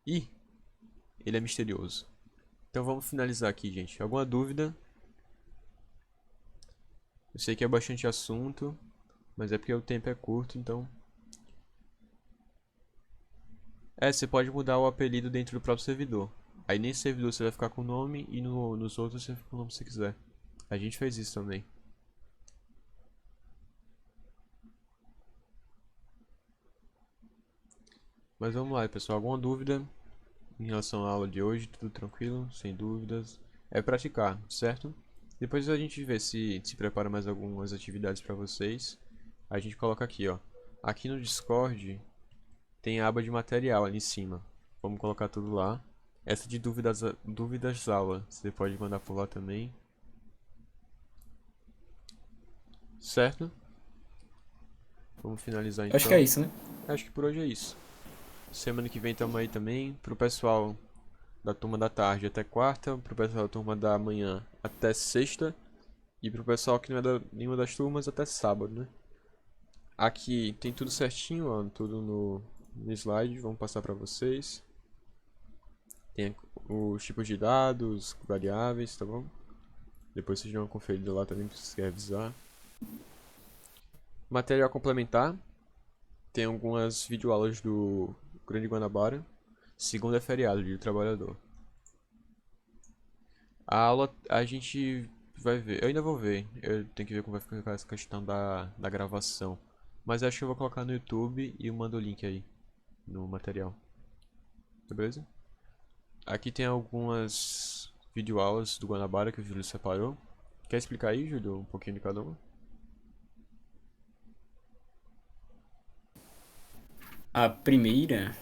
Ih, ele é misterioso. Então vamos finalizar aqui, gente. Alguma dúvida? Eu sei que é bastante assunto, mas é porque o tempo é curto, então... você pode mudar o apelido dentro do próprio servidor. Aí nesse servidor você vai ficar com o nome e nos outros você fica com o nome que você quiser. A gente fez isso também. Mas vamos lá, pessoal. Alguma dúvida em relação à aula de hoje? Tudo tranquilo? Sem dúvidas? É praticar, certo? Depois a gente vê se prepara mais algumas atividades para vocês. A gente coloca aqui, ó. Aqui no Discord tem a aba de material ali em cima. Vamos colocar tudo lá. Essa de dúvidas aula, você pode mandar por lá também. Certo? Vamos finalizar Acho que é então. isso, né? Acho que por hoje é isso. Semana que vem tamo aí também. Pro pessoal da turma da tarde até quarta. Pro pessoal da turma da manhã até sexta. E pro pessoal que não é da nenhuma das turmas até sábado, né? Aqui tem tudo certinho, ó. Tudo no slide. Vamos passar pra vocês. Tem os tipos de dados, variáveis, tá bom? Depois vocês dão uma conferida lá também se vocês querem revisar. Material complementar. Tem algumas videoaulas do Grande Guanabara. Segunda é feriado, Dia do Trabalhador. A aula a gente vai ver. Eu ainda vou ver. Eu tenho que ver como vai ficar essa questão da gravação. Mas acho que eu vou colocar no YouTube e eu mando o link aí no material. Beleza? Aqui tem algumas videoaulas do Guanabara que o Júlio separou. Quer explicar aí, Júlio, um pouquinho de cada uma? A primeira.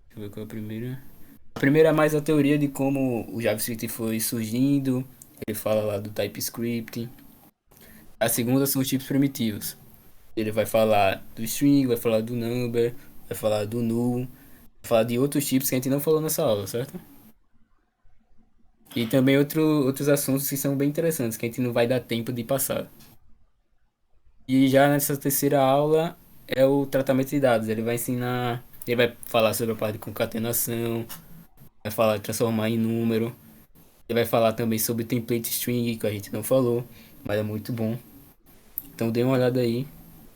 Deixa eu ver qual é a primeira. A primeira é mais a teoria de como o JavaScript foi surgindo. Ele fala lá do TypeScript. A segunda são os tipos primitivos. Ele vai falar do string, vai falar do number, vai falar do null, vai falar de outros tipos que a gente não falou nessa aula, certo? E também outros assuntos que são bem interessantes, que a gente não vai dar tempo de passar. E já nessa terceira aula é o tratamento de dados. Ele vai ensinar, ele vai falar sobre a parte de concatenação, vai falar de transformar em número. Ele vai falar também sobre template string, que a gente não falou, mas é muito bom. Então dê uma olhada aí,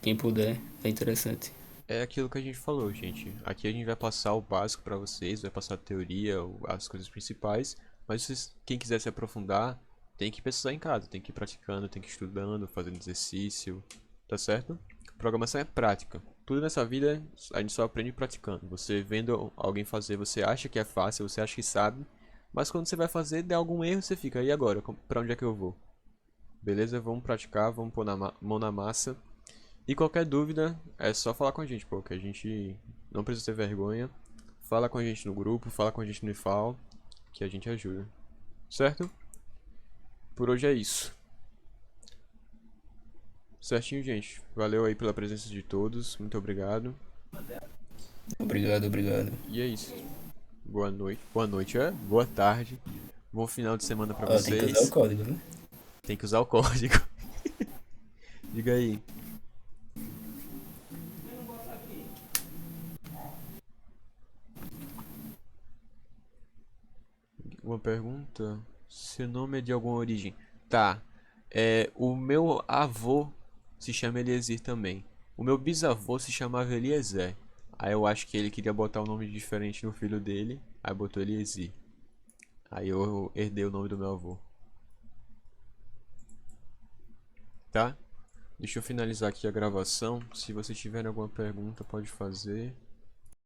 quem puder, é interessante. É aquilo que a gente falou, gente. Aqui a gente vai passar o básico pra vocês, vai passar a teoria, as coisas principais. Mas quem quiser se aprofundar, tem que pesquisar em casa, tem que ir praticando, tem que ir estudando, fazendo exercício, tá certo? Programação é prática. Tudo nessa vida a gente só aprende praticando. Você vendo alguém fazer, você acha que é fácil, você acha que sabe, mas quando você vai fazer, der algum erro, você fica, e agora? Pra onde é que eu vou? Beleza? Vamos praticar, vamos pôr mão na massa. E qualquer dúvida, é só falar com a gente, pô, que a gente não precisa ter vergonha. Fala com a gente no grupo, fala com a gente no IFAL, que a gente ajuda. Certo? Por hoje é isso. Certinho, gente. Valeu aí pela presença de todos. Muito obrigado. Obrigado, obrigado. E é isso. Boa noite. Boa noite, boa tarde. Bom final de semana pra Ó, tem que usar o vocês. código, né? Tem que usar o código. Diga aí. Uma pergunta? Seu nome é de alguma origem? Tá. O meu avô se chama Eliezer também. O meu bisavô se chamava Eliezer. Aí eu acho que ele queria botar um nome diferente no filho dele. Aí botou Eliezer. Aí eu herdei o nome do meu avô. Tá? Deixa eu finalizar aqui a gravação. Se vocês tiverem alguma pergunta, pode fazer.